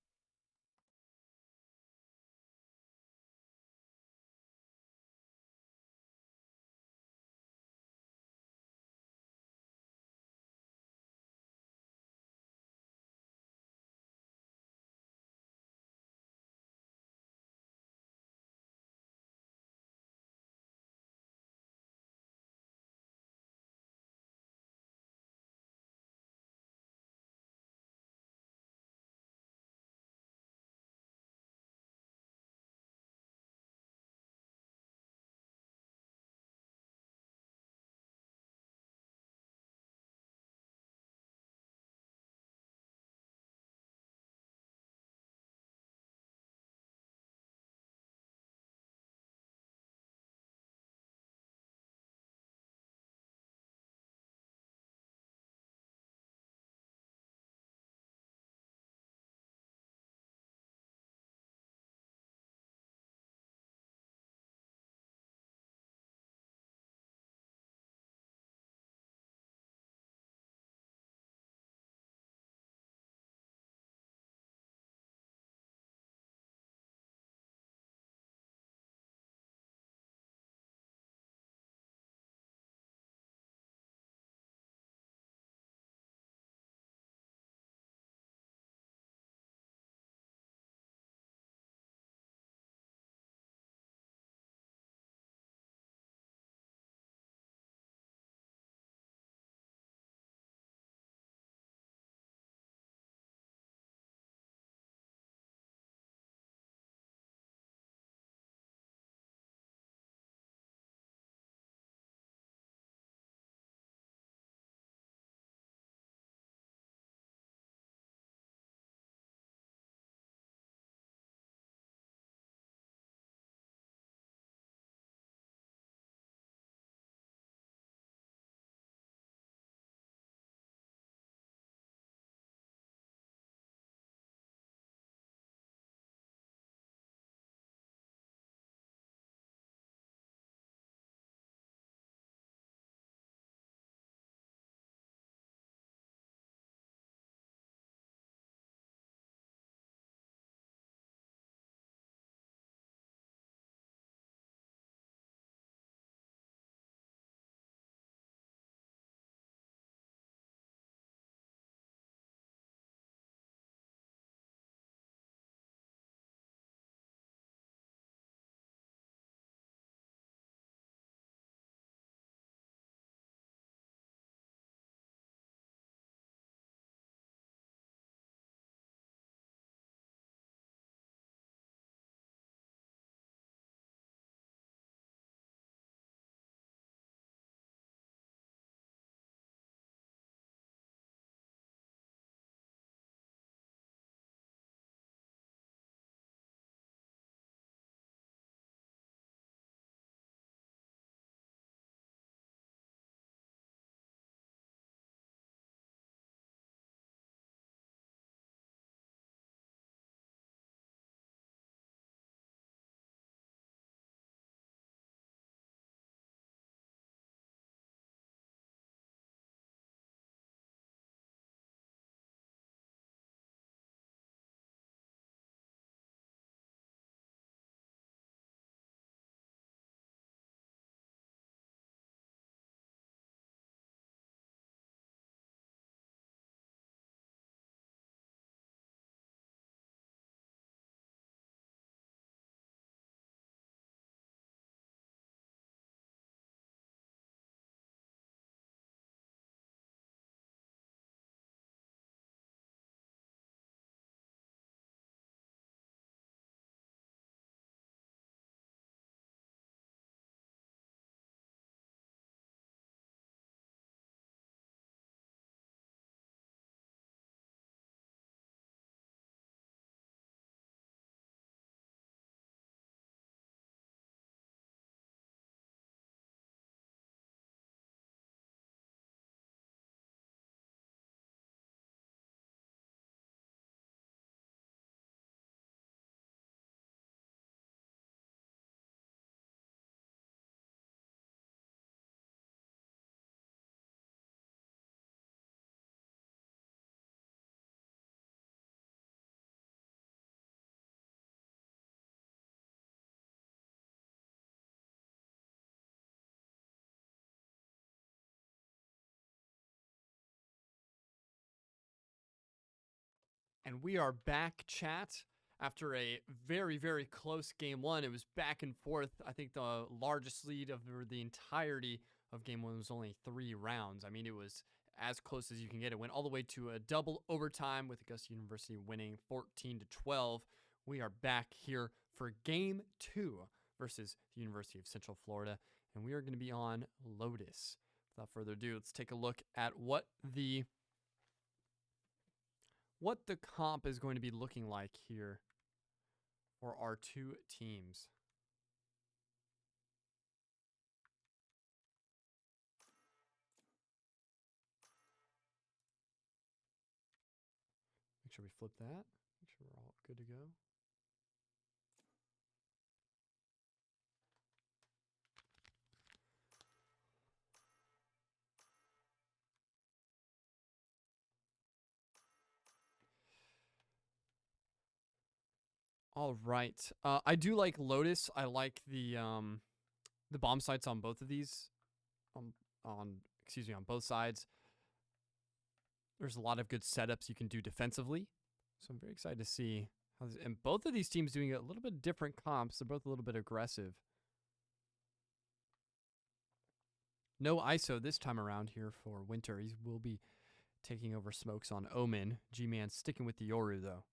And we are back, chat, after a very, very close game one. It was back and forth. I think the largest lead of the entirety of game one was only 3 rounds. I mean, it was as close as you can get. It went all the way to a double overtime with Augusta University winning 14-12. We are back here for game 2 versus the University of Central Florida, and we are going to be on Lotus. Without further ado, let's take a look at what the comp is going to be looking like here for our 2 teams. Make sure we flip that. Make sure we're all good to go. All right. I do like Lotus. I like the bomb sites on both of these. On both sides. There's a lot of good setups you can do defensively. So I'm very excited to see how this, and both of these teams doing a little bit different comps. They're both a little bit aggressive. No ISO this time around here for Winter. He will be taking over smokes on Omen. G-Man sticking with the Yoru though.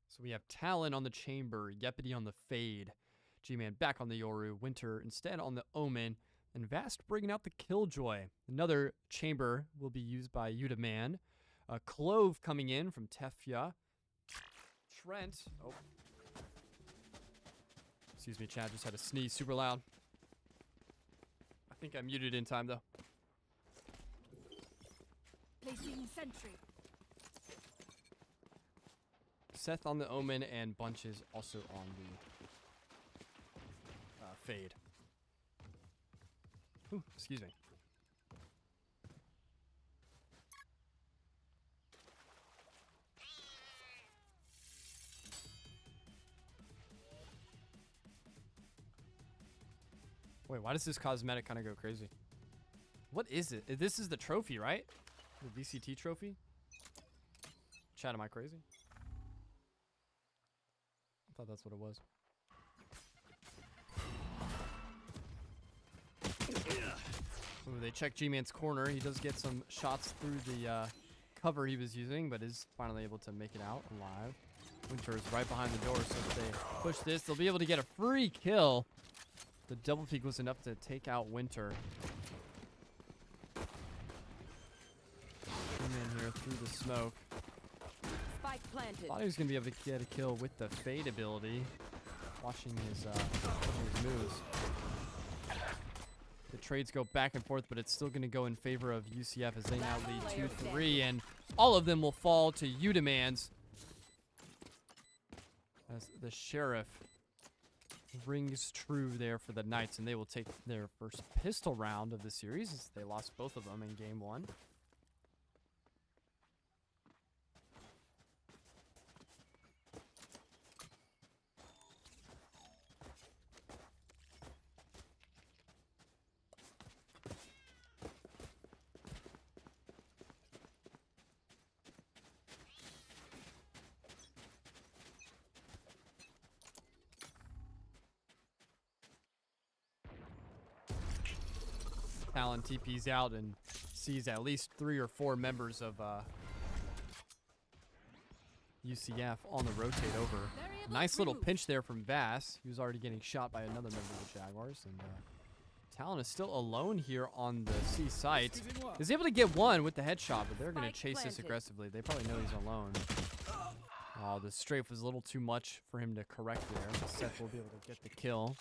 So we have Talon on the Chamber, Yepity on the Fade, G-Man back on the Yoru, Winter instead on the Omen, and Vast bringing out the Killjoy. Another Chamber will be used by Yudaman. Clove coming in from Tefya. Trent. Oh. Excuse me, Chad, just had to sneeze super loud. I think I muted in time, though. Placing sentry. Seth on the Omen and Bunches also on the Fade. Ooh, excuse me. Wait, why does this cosmetic kind of go crazy? What is it? This is the trophy, right? The VCT trophy? Chad, am I crazy? I thought that's what it was. Ooh, they check G-Man's corner. He does get some shots through the cover he was using, but is finally able to make it out alive. Winter is right behind the door, so if they push this, they'll be able to get a free kill. The double peek was enough to take out Winter. G-Man here through the smoke. Spike planted. Thought he was going to be able to get a kill with the Fade ability. Watching his moves. The trades go back and forth, but it's still going to go in favor of UCF as they now lead 2-3, and all of them will fall to Udemans as the Sheriff rings true there for the Knights, and they will take their first pistol round of the series as they lost both of them in game 1. Talon TP's out and sees at least 3 or 4 members of UCF on the rotate over. Nice little pinch there from Vass. He was already getting shot by another member of the Jaguars. And Talon is still alone here on the C site. Is able to get one with the headshot, but they're going to chase this aggressively. They probably know he's alone. Oh, the strafe was a little too much for him to correct there. Seth will be able to get the kill.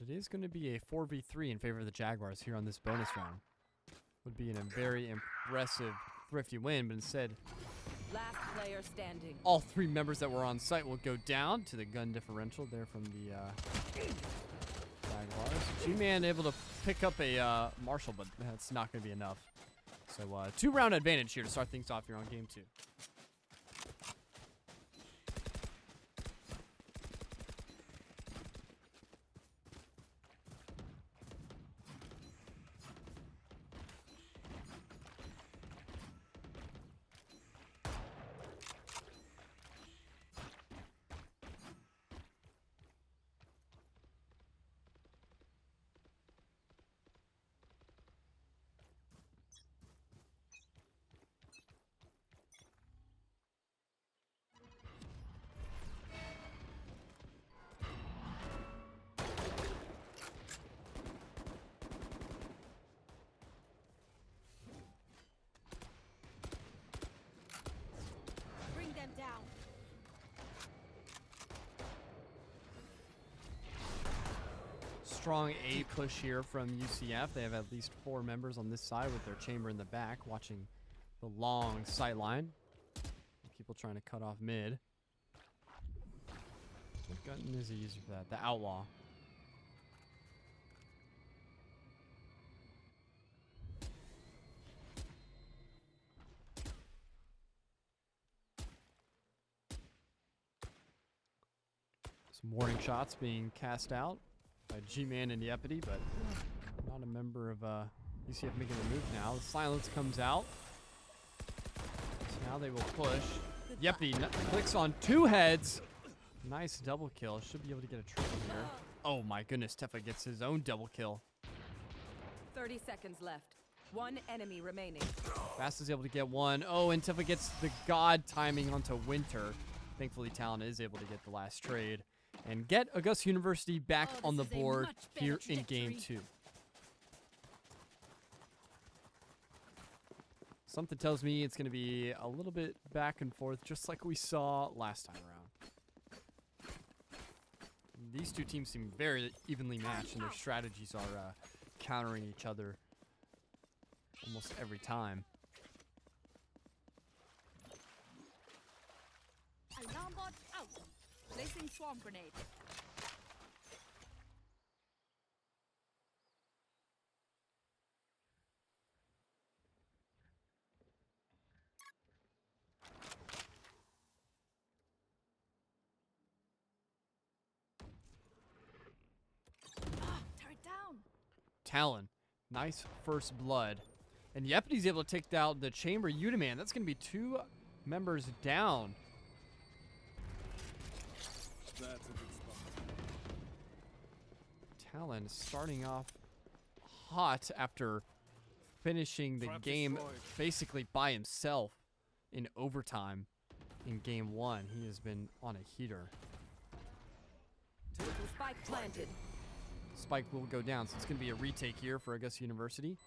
It is going to be a 4v3 in favor of the Jaguars here on this bonus round. Would be a very impressive Thrifty win, but instead, Last player standing. all 3 members that were on site will go down to the gun differential there from the Jaguars. G-Man able to pick up a Marshall, but that's not going to be enough. So 2-round advantage here to start things off here on game 2. strong A push here from UCF. They have at least 4 members on this side with their chamber in the back, watching the long sight line. People trying to cut off mid. What gun is he using for that? The Outlaw. Some warning shots being cast out by G-Man and Yepity, but not a member of UCF making the move now. The silence comes out. So now they will push. Yepity clicks on 2 heads. Nice double kill. Should be able to get a triple here. Oh my goodness, Tefa gets his own double kill. 30 seconds left. 1 enemy remaining. Fast is able to get 1. Oh, and Tefa gets the god timing onto Winter. Thankfully, Talon is able to get the last trade and get Augusta University back on the board here in game 2. Something tells me it's going to be a little bit back and forth, just like we saw last time around. These two teams seem very evenly matched, and their strategies are countering each other almost every time. Alarm bot out. Placing swarm grenade. Turret down. Talon, nice first blood. And Yepity's able to take out the chamber Udaman. That's going to be 2 members down. That's a good spot. Talon starting off hot after finishing the Trap game destroyed. basically by himself in overtime in game 1. He has been on a heater. Spike planted. Spike will go down, so it's going to be a retake here for Augusta University.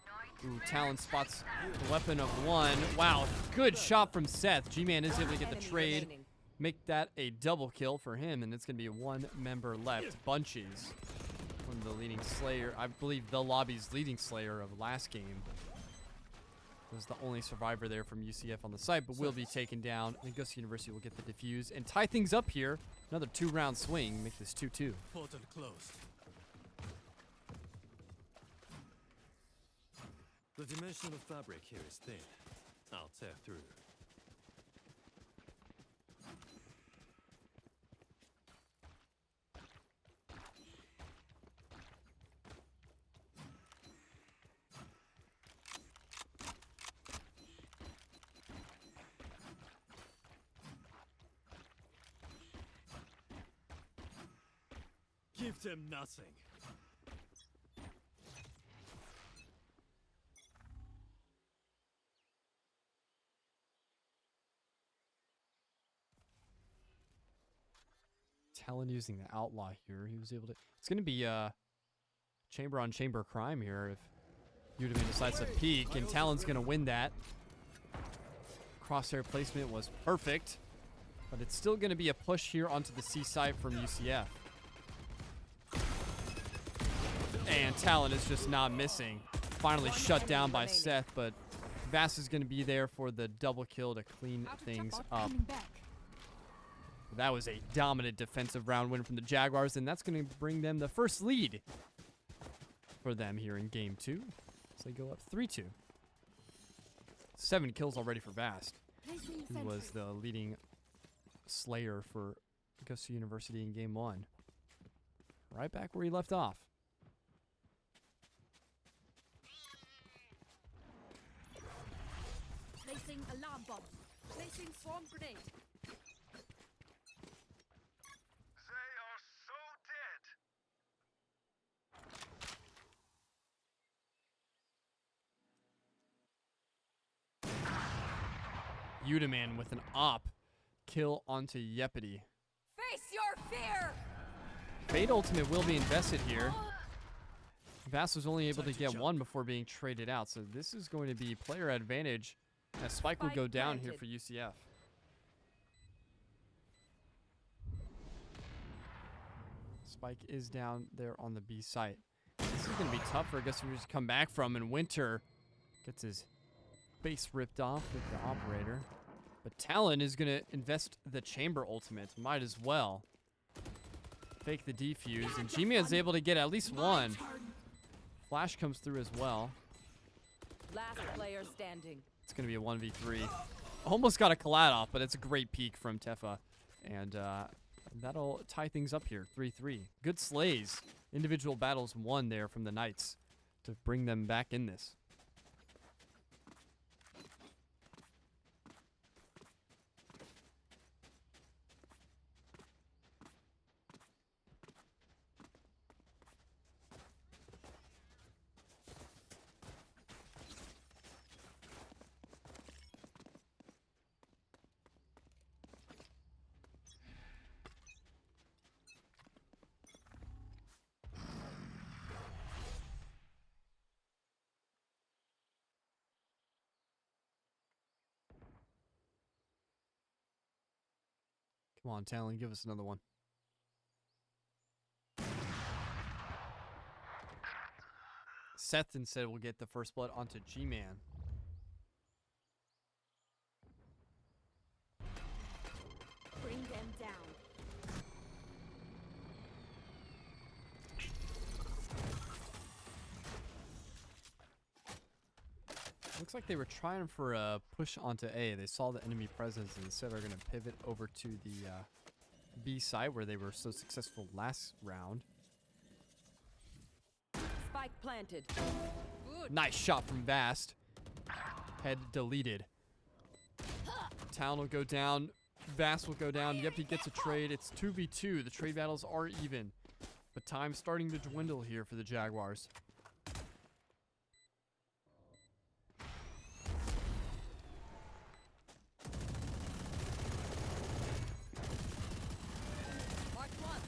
Ooh, Talon spots the weapon of 1. Wow, good shot from Seth. G-Man is able to get the Enemy trade. remaining. Make that a double kill for him, and it's going to be 1 member left. Bunches, one of the leading Slayer, I believe the lobby's leading Slayer of last game. Was the only survivor there from UCF on the site, but will be taken down. And Augusta University will get the defuse and tie things up here. Another 2-round swing, make this 2-2. Portal closed. The dimensional fabric here is thin. I'll tear through. Give them nothing. Talon using the outlaw here. He was able to. It's going to be chamber on chamber crime here if Udaman decides to peek, and Talon's going to win that. Crosshair placement was perfect, but it's still going to be a push here onto the C side from UCF. And Talon is just not missing. Finally shut down by Seth, but Vass is going to be there for the double kill to clean things up. That was a dominant defensive round win from the Jaguars, and that's going to bring them the first lead for them here in game 2. So they go up 3-2. 7 kills already for Vast, who was the leading Slayer for Augusta University in game 1. Right back where he left off. Placing alarm bomb. Placing swarm grenade. They are so dead. Udaman with an op kill onto Yepity. Face your fear! Fate Ultimate will be invested here. Vass was only able to get 1 before being traded out, so this is going to be player advantage as Spike will go down here for UCF. Spike is down there on the B site. This is going to be tough for Augusta University to come back from, and Winter gets his base ripped off with the operator. But Talon is going to invest the chamber ultimate. Might as well. Fake the defuse, and G-Man is able to get at least one. Flash comes through as well. Last player standing. It's going to be a 1v3. Almost got a collide off, but it's a great peek from Tefa. And that'll tie things up here, 3-3. Good slays. Individual battles won there from the Knights to bring them back in this. Come on, Talon, give us another one. Seth instead will get the first blood onto G-Man. Bring them down. Looks like they were trying for a push onto A. They saw the enemy presence and instead are going to pivot over to the B side where they were so successful last round. Spike planted. Nice shot from Vast. Head deleted. Talon will go down. Vast will go down. Yeppy gets a trade. It's 2v2. The trade battles are even. But time's starting to dwindle here for the Jaguars. Mark one.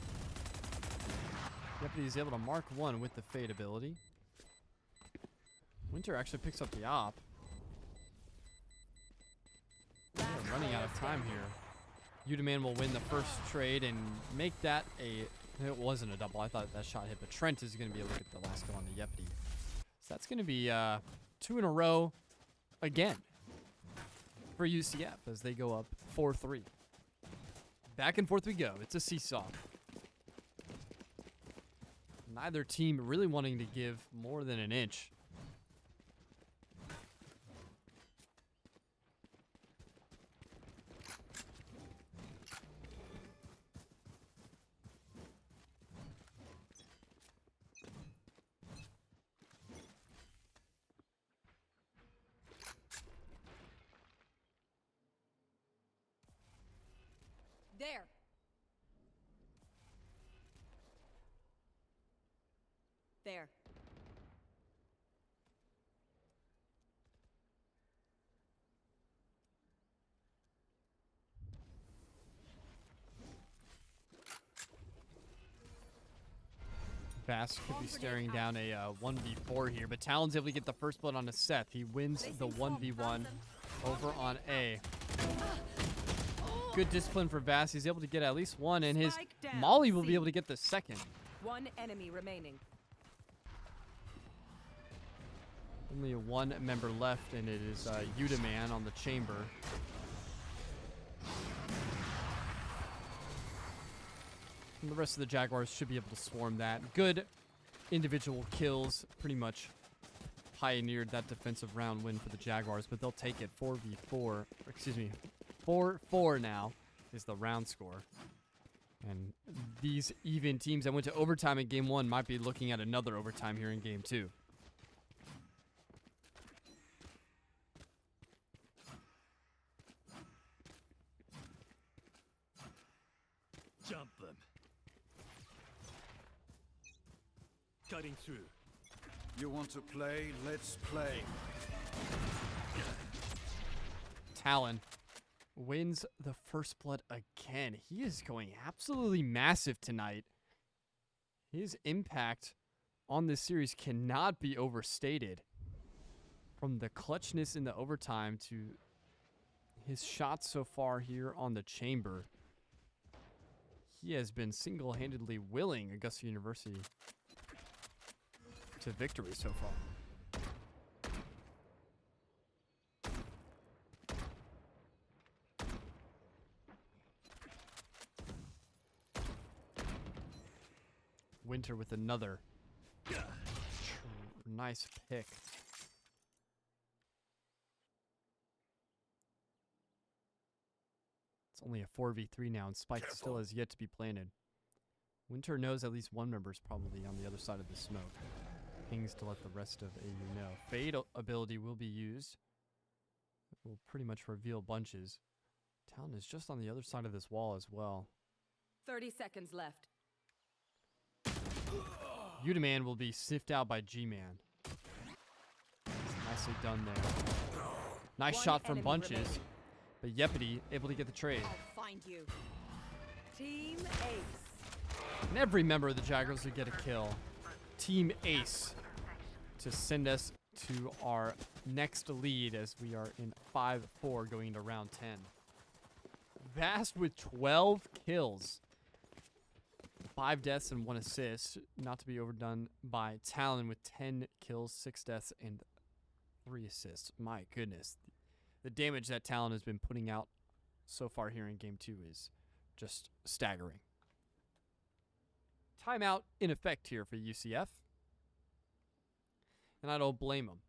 Yeppy is able to mark one with the fade ability. Winter actually picks up the op. We're running out of time here. Udaman will win the first trade and make that a... It wasn't a double. I thought that shot hit, but Trent is going to be able to get the last kill on the Yeppy. So that's going to be 2 in a row again for UCF as they go up 4-3. Back and forth we go. It's a seesaw. Neither team really wanting to give more than an inch. There. There. Bass could be staring down a 1v4 here, but Talon's able to get the first blood on a Seth. He wins the 1v1 over on A. Good discipline for Vass. He's able to get at least one, and his Spike down, Molly will be C. able to get the second. One enemy remaining. Only one member left, and it is Udaman on the chamber. And the rest of the Jaguars should be able to swarm that. Good individual kills. Pretty much pioneered that defensive round win for the Jaguars, but they'll take it 4v4. Excuse me, 4-4 now is the round score. And these even teams that went to overtime in game 1 might be looking at another overtime here in game 2. Jump them. Cutting through. You want to play? Let's play. Talon wins the first blood again. He is going absolutely massive tonight. His impact on this series cannot be overstated. From the clutchness in the overtime to his shots so far here on the chamber. he has been single-handedly willing Augusta University to victory so far. Winter with another nice pick. It's only a 4v3 now, and Spike still has yet to be planted. Winter knows at least one member is probably on the other side of the smoke. Pings to let the rest of AU know. Fade ability will be used. It will pretty much reveal bunches. Talon is just on the other side of this wall as well. 30 seconds left. Udaman will be sniffed out by G-Man. Nicely done there. Nice One shot from enemy bunches. remaining. But Yepity able to get the trade. I'll find you. Team Ace. And every member of the Jaguars will get a kill. Team Ace to send us to our next lead as we are in 5-4 going into round 10. Vast with 12 kills. 5 deaths and 1 assist. Not to be overdone by Talon with 10 kills, 6 deaths, and 3 assists. My goodness. The damage that Talon has been putting out so far here in Game 2 is just staggering. Timeout in effect here for UCF. And I don't blame them.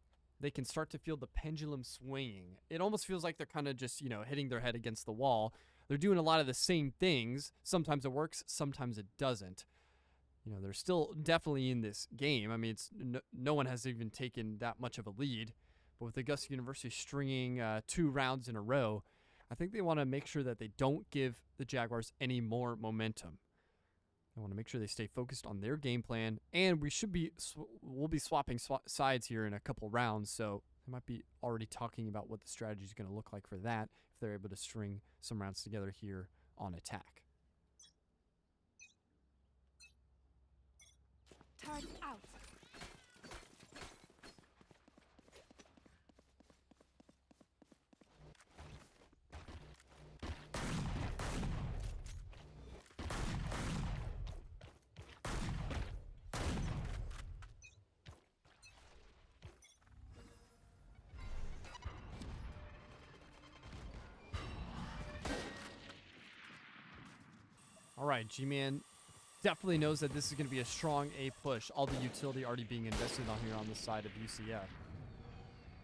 They can start to feel the pendulum swinging. It almost feels like they're kind of just, hitting their head against the wall. They're doing a lot of the same things. Sometimes it works, sometimes it doesn't. They're still definitely in this game. I mean, it's no one has even taken that much of a lead. But with Augusta University stringing 2 rounds in a row, I think they want to make sure that they don't give the Jaguars any more momentum. They want to make sure they stay focused on their game plan, and we'll be swapping sides here in a couple rounds, so they might be already talking about what the strategy is going to look like for that if they're able to string some rounds together here on attack. Turn out. All right, G-Man definitely knows that this is going to be a strong A push. All the utility already being invested on here on the side of UCF.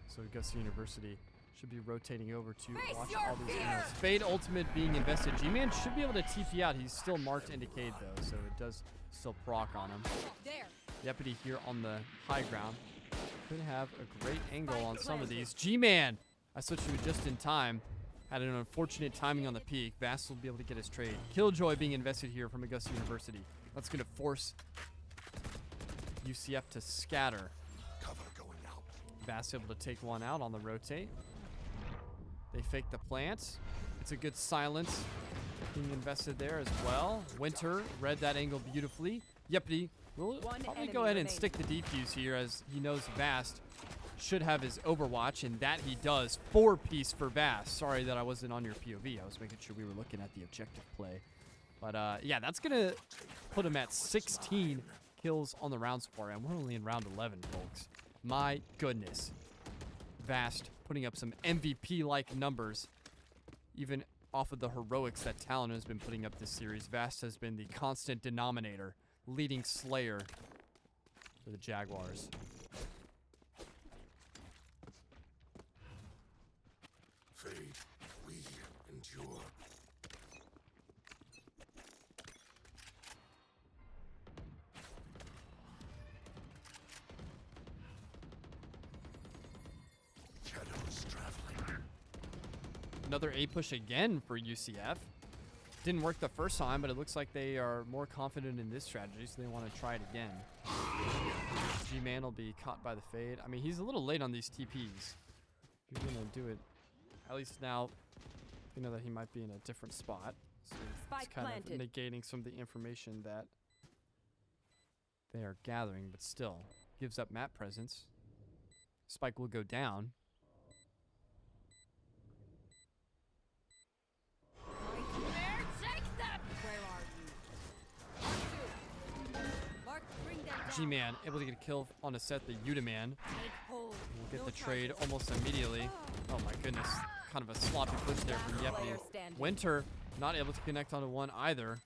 So Augusta University should be rotating over to watch all these emeralds. Fade ultimate being invested. G-Man should be able to TP out. He's still marked Indicate though, so it does still proc on him. There. Yepity here on the high ground. Could have a great angle on some of these. G-Man! I switched to it just in time. Had an unfortunate timing on the peak. Vast will be able to get his trade. Killjoy being invested here from Augusta University. That's going to force UCF to scatter. Cover going out. Vast able to take one out on the rotate. They fake the plant. It's a good silence being invested there as well. Winter read that angle beautifully. Yepity will probably go ahead and stick the defuse here as he knows Vast should have his Overwatch, and that he does. 4-piece for Vast. Sorry that I wasn't on your POV. I was making sure we were looking at the objective play. But yeah, that's going to put him at 16 kills on the round so far, and we're only in round 11, folks. My goodness. Vast putting up some MVP-like numbers, even off of the heroics that Talon has been putting up this series. Vast has been the constant denominator, leading slayer for the Jaguars. Fade, we endure. Shadows traveling. Another A push again for UCF. Didn't work the first time, but it looks like they are more confident in this strategy, so they want to try it again. G-Man will be caught by the fade. I mean, he's a little late on these TPs. You're going to do it. At least now, you know that he might be in a different spot. So Spike it's kind planted. of negating some of the information that they are gathering, but still gives up map presence. Spike will go down. Nightmare, take that! Where are you? G-Man able to get a kill on a set, the Udaman. Take hold. We'll get No the trade charges. almost immediately. Oh my goodness. Kind of a sloppy push there from Last player Yeppy. standing. Winter not able to connect onto one either.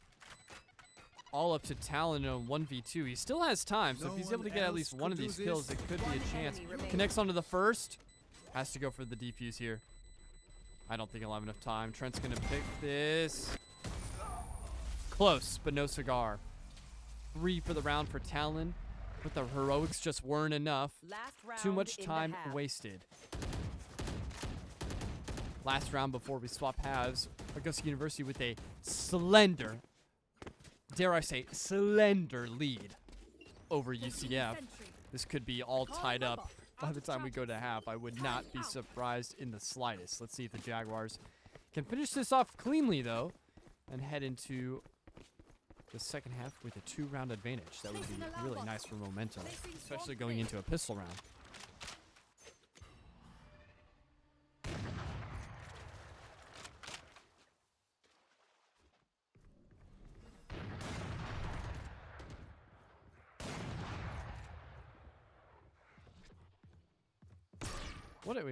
All up to Talon in a 1v2. He still has time, so if he's able to get at least one of these kills, it could be a chance. enemy remaining. Connects onto the first. Has to go for the defuse here. I don't think he'll have enough time. Trent's going to pick this. Close, but no cigar. 3 for the round for Talon. But the heroics just weren't enough. Last round Too much in the time half. wasted. Last round before we swap halves. Augusta University with a slender, dare I say, slender lead over UCF. Sentry. This could be all tied up by the time we go to half. I would not be surprised in the slightest. Let's see if the Jaguars can finish this off cleanly, though, and head into the second half with a 2-round advantage. That would be really nice for momentum, especially going into a pistol round.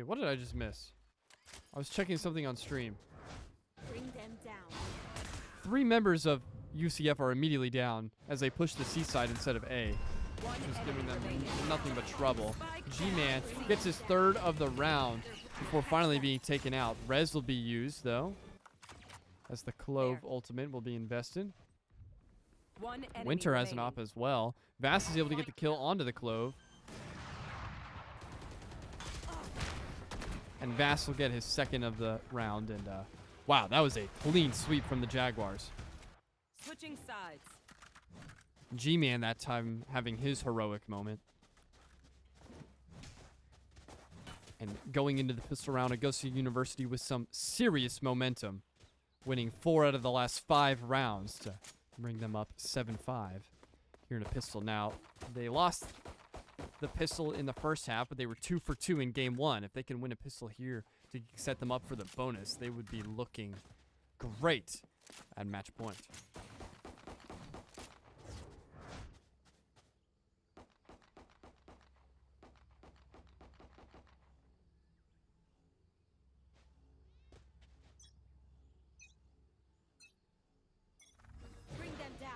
What did I just miss? I was checking something on stream. Bring them down. 3 members of UCF are immediately down as they push the C side instead of A. One Just giving enemy them remaining. nothing but trouble. G-Man gets his 3rd of the round before finally being taken out. Res will be used, though, as the Clove ultimate will be invested. One enemy Winter has an remaining. op as well. Vass is able to get the kill onto the Clove. And Vass will get his 2nd of the round. And wow, that was a clean sweep from the Jaguars. Switching sides. G-Man that time having his heroic moment. And going into the pistol round, Augusta University with some serious momentum, winning 4 out of the last 5 rounds to bring them up 7-5 here in a pistol. Now, they lost the pistol in the first half, but they were 2 for 2 in game 1. If they can win a pistol here to set them up for the bonus, they would be looking great at match point. Bring them down.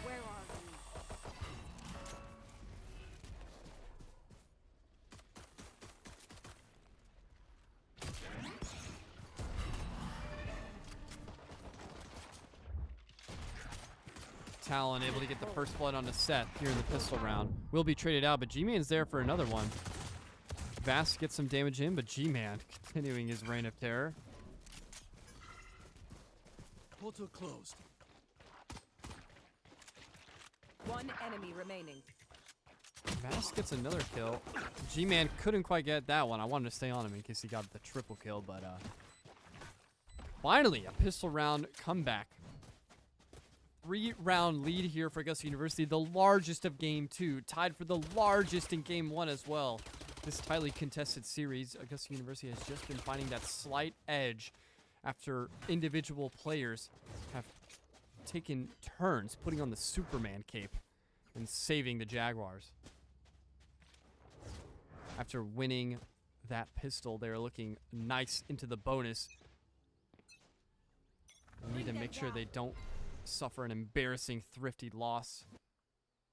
Where are you? Talon able to get the first blood on the set here in the pistol round. Will be traded out, but G-Man's there for another one. Vass gets some damage in, but G-Man continuing his reign of terror. Portal closed. One enemy remaining. Vass gets another kill. G-Man couldn't quite get that one. I wanted to stay on him in case he got the triple kill, but finally a pistol round comeback. 3-round lead here for Augusta University, the largest of game 2, tied for the largest in game 1 as well. This tightly contested series, Augusta University has just been finding that slight edge after individual players have taken turns putting on the Superman cape and saving the Jaguars. After winning that pistol, they're looking nice into the bonus. They need to make sure they don't suffer an embarrassing thrifty loss.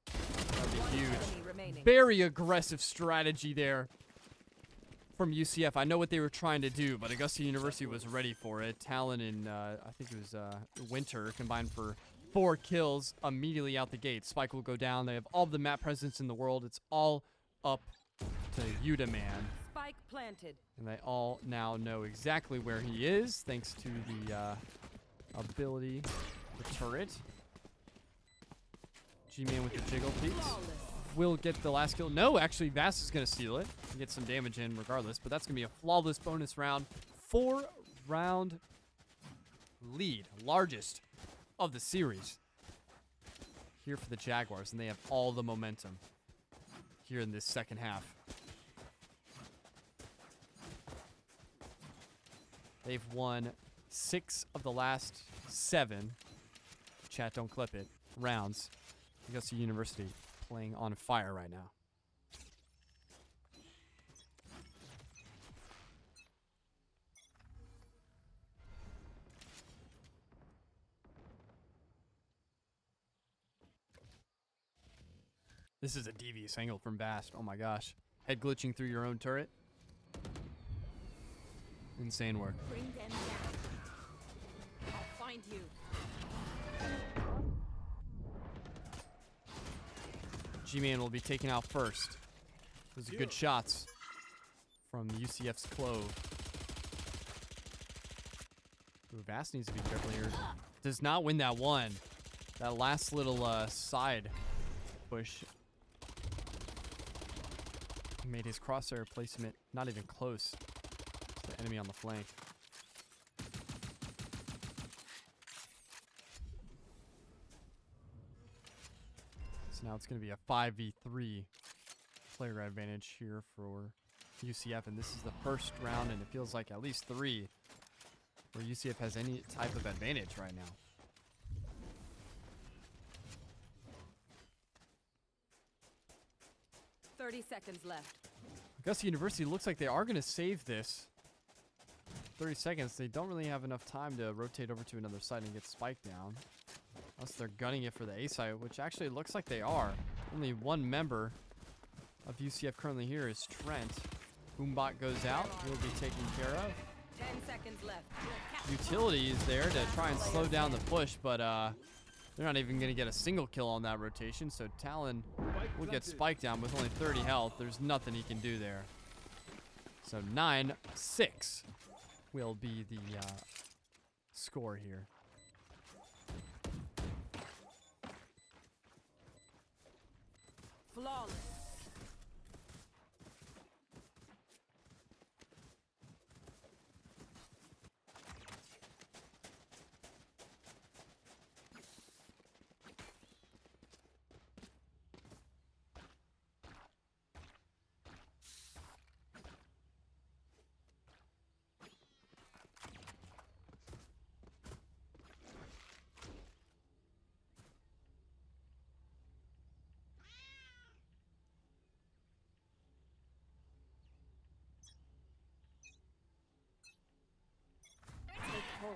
That would be huge. Enemy remaining. Very aggressive strategy there from UCF. I know what they were trying to do, but Augusta University was ready for it. Talon and I think it was Winter combined for 4 kills immediately out the gate. Spike will go down. They have all the map presence in the world. It's all up to Udaman. Spike planted. And they all now know exactly where he is, thanks to the ability, the turret. G-Man with the jiggle peeks. Will get the last kill. No, actually, Vass is going to steal it and get some damage in regardless, but that's going to be a flawless bonus round. 4-round lead, largest of the series here for the Jaguars, and they have all the momentum here in this second half. They've won 6 of the last 7. Chat, don't clip it. Rounds. Augusta University playing on fire right now. This is a devious angle from Bast. Oh my gosh. Head glitching through your own turret. Insane work. Bring them down. I'll find you. G-Man will be taken out first. Those are good shots from UCF's Clove. Ooh, Vast needs to be careful here. Does not win that one. That last little side push made his crosshair placement not even close to the enemy on the flank. So now it's going to be a 5v3 player advantage here for UCF, and this is the first round, and it feels like at least 3 where UCF has any type of advantage right now. Seconds left. Augusta University looks like they are going to save this. 30 seconds. They don't really have enough time to rotate over to another side and get spiked down. Unless they're gunning it for the A side, which actually looks like they are. Only one member of UCF currently here is Trent. Boombot goes out. He'll be taken care of. 10 seconds left. Utility is there to try and slow down the push, but they're not even going to get a single kill on that rotation, so Talon will get spiked down with only 30 health. There's nothing he can do there. So 9-6 will be the score here. Flawless. Take hold.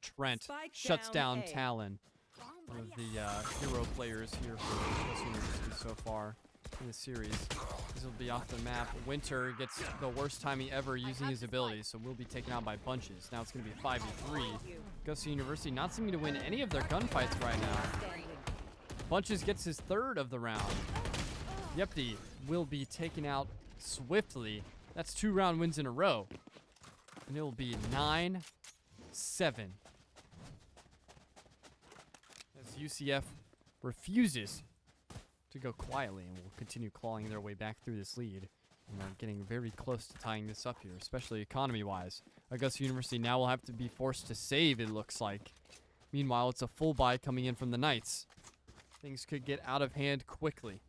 Trent Spike shuts down down A. Talon. One of the hero players here for Augusta University so far in the series. This will be off the map. Winter gets the worst timing ever using his abilities, so we'll be taken out by bunches. Now it's going to be 5v3. Augusta University not seeming to win any of their gunfights right now. Standing. Bunches gets his 3rd of the round. Yepty will be taken out swiftly. That's 2 round wins in a row. And it will be 9-7. As UCF refuses to go quietly and will continue clawing their way back through this lead. And they're getting very close to tying this up here, especially economy-wise. Augusta University now will have to be forced to save, it looks like. Meanwhile, it's a full buy coming in from the Knights. Things could get out of hand quickly.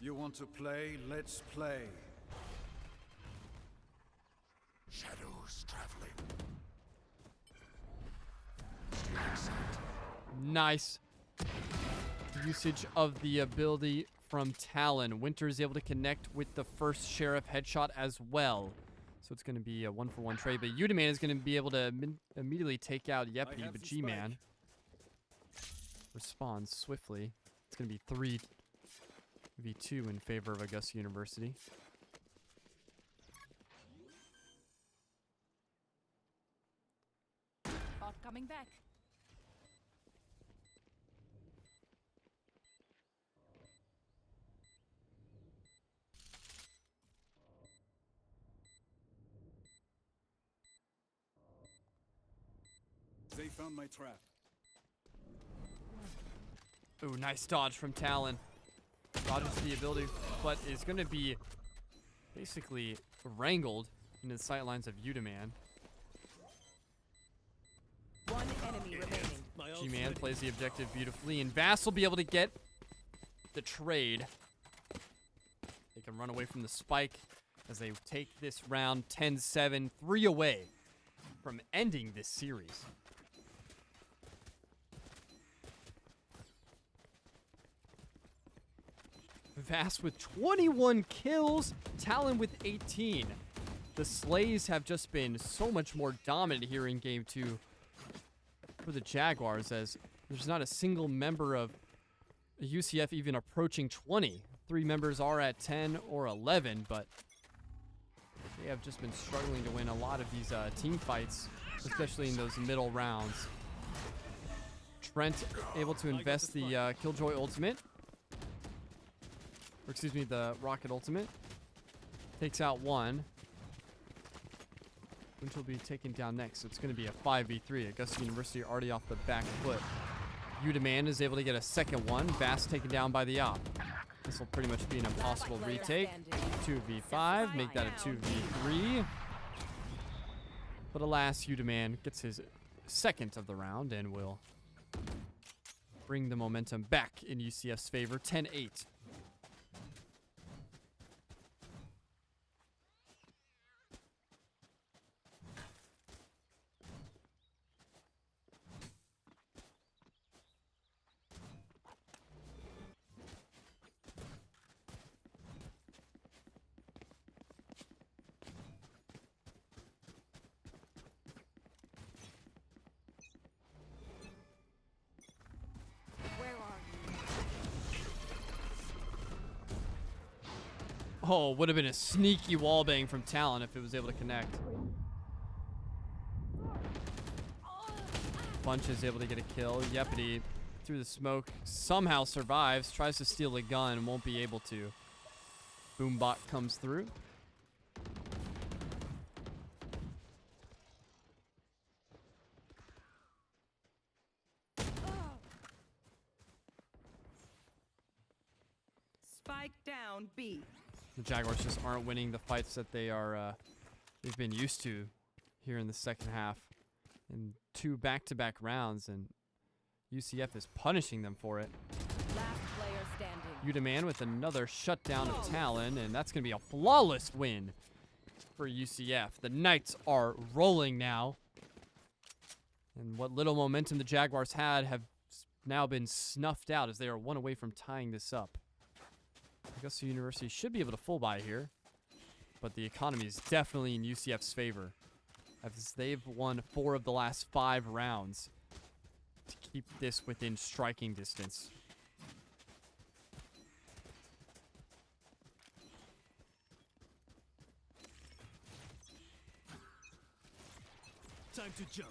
You want to play? Let's play. Shadows traveling. Nice usage of the ability from Talon. Winter is able to connect with the first Sheriff headshot as well. So it's going to be a 1-for-1 trade. But Udaman is going to be able to immediately take out Yepti, but G-Man responds swiftly. It's going to be 3v2 in favor of Augusta University. Bot coming back. They found my trap. Ooh, nice dodge from Talon. Dodges the ability, but is going to be basically wrangled into the sightlines of Udaman. One enemy remaining. My ult's G-Man ready. plays the objective beautifully, and Vass will be able to get the trade. They can run away from the spike as they take this round 10-7, 3 away from ending this series. Vass with 21 kills, Talon with 18. The Slays have just been so much more dominant here in Game 2 for the Jaguars, as there's not a single member of UCF even approaching 20. 3 members are at 10 or 11, but they have just been struggling to win a lot of these team fights, especially in those middle rounds. Trent able to invest the Killjoy ultimate. Or excuse me, the Rocket ultimate. Takes out one. Which will be taken down next. So it's going to be a 5v3. Augusta University already off the back foot. Udaman is able to get a second one. Vass taken down by the op. This will pretty much be an impossible retake. 2v5. Make that a 2v3. But alas, Udaman gets his second of the round and will bring the momentum back in UCF's favor. 10-8. Oh, would have been a sneaky wallbang from Talon if it was able to connect. Bunch is able to get a kill. Yepity through the smoke somehow survives. Tries to steal a gun, won't be able to. Boombot comes through. Spike down B. The Jaguars just aren't winning the fights that they've been used to here in the second half. In 2 back-to-back rounds, and UCF is punishing them for it. Last player standing. Udaman with another shutdown of Talon, and that's going to be a flawless win for UCF. The Knights are rolling now. And what little momentum the Jaguars had have now been snuffed out as they are 1 away from tying this up. Augusta University should be able to full buy here, but the economy is definitely in UCF's favor, as they've won 4 of the last 5 rounds to keep this within striking distance. Time to jump.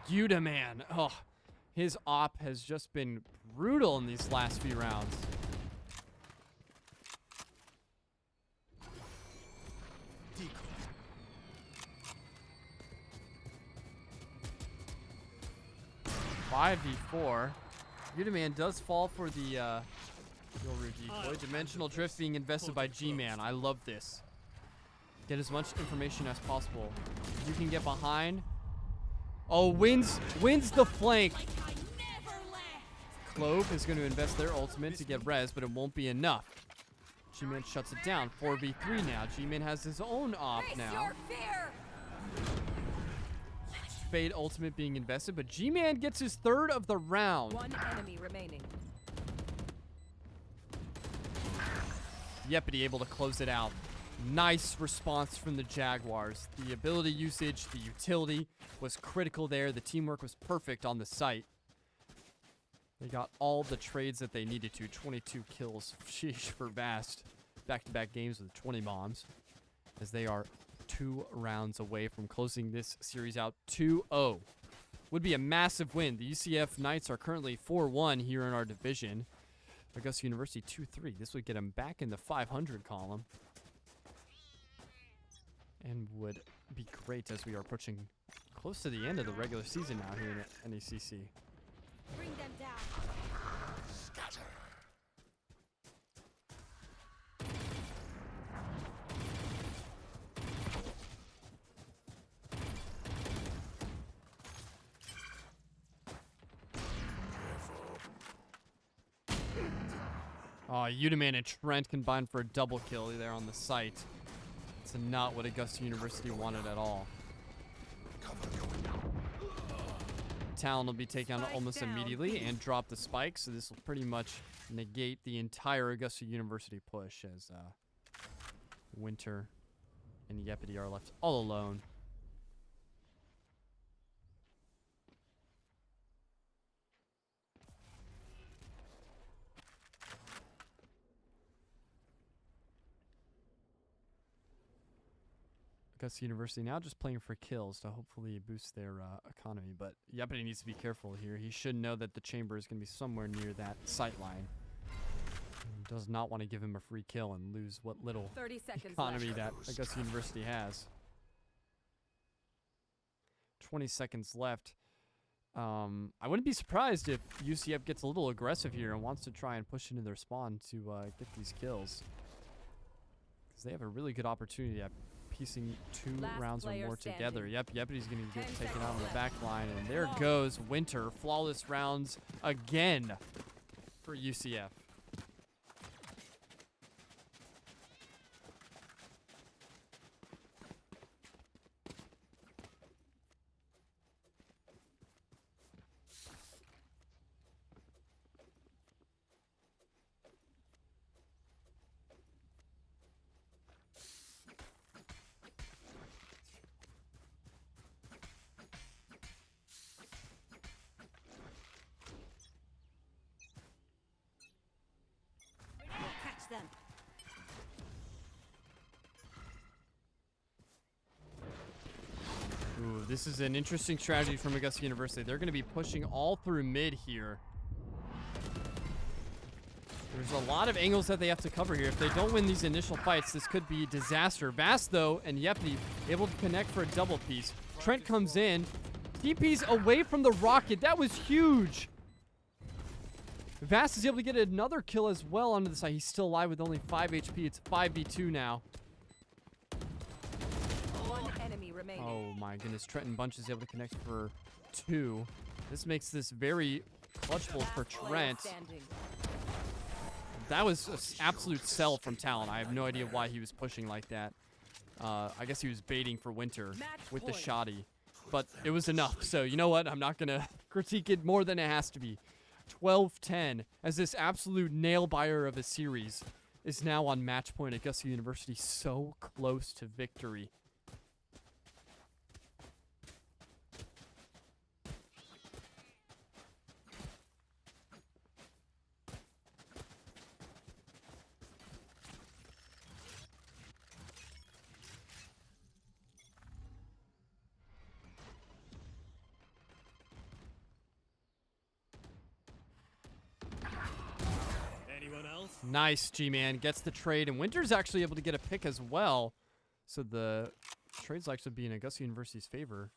Udaman, oh, his op has just been brutal in these last few rounds. Decoy. 5v4. Udaman does fall for the Gilru decoy. Dimensional drift being invested by G-Man. I love this. Get as much information as possible. You can get behind. Oh, wins the flank. Clove is going to invest their ultimate to get res, but it won't be enough. G-Man shuts it down. 4v3 now. G-Man has his own op now. Fade ultimate being invested, but G-Man gets his 3rd of the round. 1 enemy remaining. Yepity able to close it out. Nice response from the Jaguars. The ability usage, the utility was critical there. The teamwork was perfect on the site. They got all the trades that they needed to. 22 kills. Sheesh for Vast. Back-to-back games with 20 bombs, as they are 2 rounds away from closing this series out 2-0. Would be a massive win. The UCF Knights are currently 4-1 here in our division. Augusta University 2-3. This would get them back in the 500 column. and would be great as we are approaching close to the end of the regular season now here in NECC. Bring them down. Scatter. Oh, Udaman and Trent combined for a double kill there on the site. It's not what Augusta University wanted at all. Talon will be taken out almost immediately and drop the spike, so this will pretty much negate the entire Augusta University push as Winter and Yepity are left all alone. Augusta University now just playing for kills to hopefully boost their economy, but Yepity needs to be careful here. He should know that the chamber is going to be somewhere near that sight line. He does not want to give him a free kill and lose what little 30 seconds economy left. that Augusta University has. 20 seconds left. I wouldn't be surprised if UCF gets a little aggressive here and wants to try and push into their spawn to get these kills, because they have a really good opportunity at piecing two Last rounds or player more standing. together. Yep, Yepity's going to get 10 taken seconds out on the left. back line, and there goes Winter. Flawless rounds again for UCF. Catch them. Ooh, this is an interesting strategy from Augusta University. They're going to be pushing all through mid here. There's a lot of angles that they have to cover here. If they don't win these initial fights, this could be disaster. Vast, though, and Yepity able to connect for a double piece. Trent comes in. TP's away from the rocket. That was huge. Vast is able to get another kill as well onto the side. He's still alive with only 5 HP. It's 5v2 now. One enemy remaining. Oh my goodness. Trenton Bunch is able to connect for 2. This makes this very clutchable for Last player Trent. standing. That was an absolute sell from Talon. I have no idea why he was pushing like that. I guess he was baiting for Winter with the shoddy. But it was enough. So you know what? I'm not going to critique it more than it has to be. 12-10 as this absolute nail-biter of a series is now on match point. Augusta University so close to victory. Anyone else? Nice, G-Man gets the trade, and Winter's actually able to get a pick as well. So the trade's actually be in Augusta University's favor.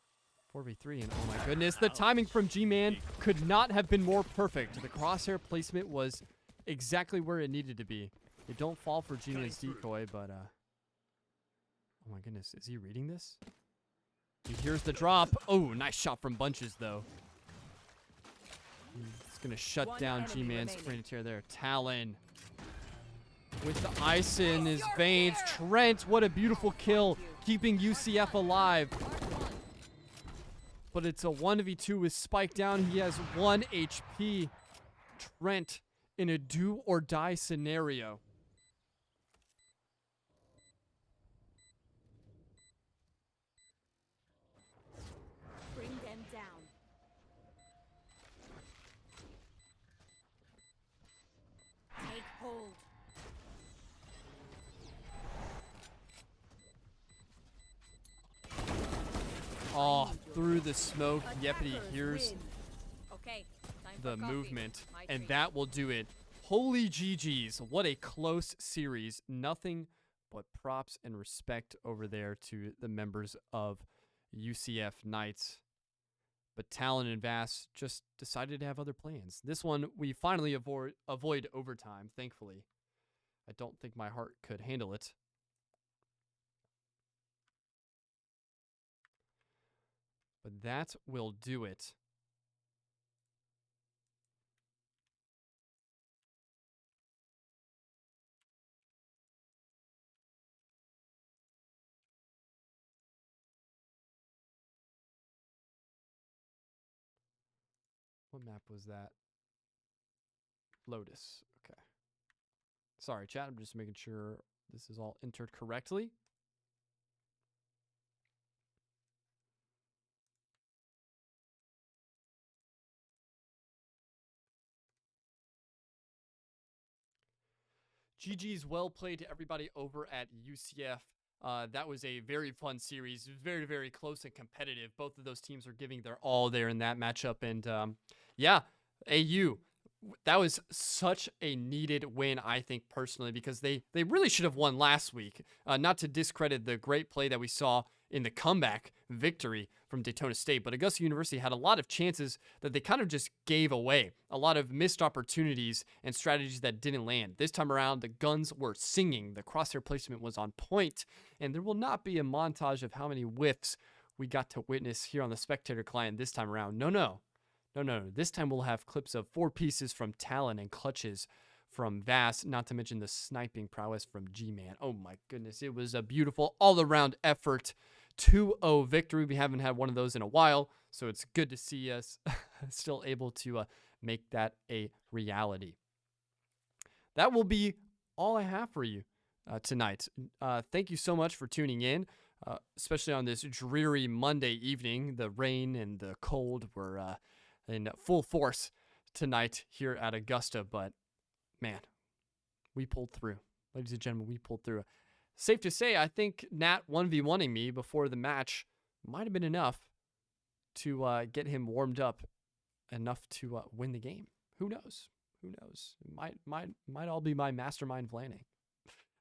4v3, and oh my goodness, the timing from G-Man could not have been more perfect. The crosshair placement was exactly where it needed to be. They don't fall for G-Man's decoy, but oh my goodness, is he reading this? He hears the drop. Oh, nice shot from Bunches, though. He's going to shut One down enemy G-Man's remaining. Grenadier there. Talon with the ice in his veins. Trent, what a beautiful kill, keeping UCF alive. But it's a 1v2 with Spike down. He has 1 HP. Trent in a do or die scenario. Bring them down. Take hold. Oh, through the smoke, Yepity hears Okay, time the for coffee. movement, My and treat. that will do it. Holy GG's. What a close series. Nothing but props and respect over there to the members of UCF Knights. But Talon and Vass just decided to have other plans. This one, we finally avoid overtime, thankfully. I don't think my heart could handle it. But that will do it. What map was that? Lotus. Okay. Sorry, chat. I'm just making sure this is all entered correctly. GG's well played to everybody over at UCF. That was a very fun series. Very, very close and competitive. Both of those teams are giving their all there in that matchup. And yeah, AU, that was such a needed win, I think, personally, because they really should have won last week. Not to discredit the great play that we saw in the comeback victory from Daytona State, but Augusta University had a lot of chances that they kind of just gave away. A lot of missed opportunities and strategies that didn't land. This time around, the guns were singing. The crosshair placement was on point, and there will not be a montage of how many whiffs we got to witness here on the spectator client this time around. No. This time we'll have clips of 4 pieces from Talon and clutches from Vass, not to mention the sniping prowess from G-Man. Oh my goodness, it was a beautiful all-around effort. 2-0 victory. We haven't had one of those in a while, so it's good to see us still able to make that a reality. That will be all I have for you tonight. Thank you so much for tuning in, especially on this dreary Monday evening. The rain and the cold were in full force tonight here at Augusta, but man, we pulled through. Ladies and gentlemen, we pulled through. Safe to say, I think Nat 1v1ing me before the match might have been enough to get him warmed up enough to win the game. Who knows? Who knows? It might all be my mastermind planning.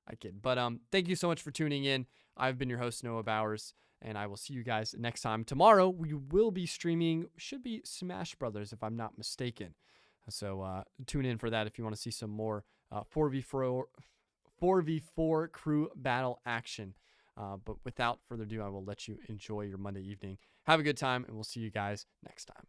I kid. But thank you so much for tuning in. I've been your host, Noah Bowers, and I will see you guys next time. Tomorrow, we will be streaming, should be Smash Brothers, if I'm not mistaken. So tune in for that if you want to see some more 4v4 crew battle action. But without further ado, I will let you enjoy your Monday evening. Have a good time, and we'll see you guys next time.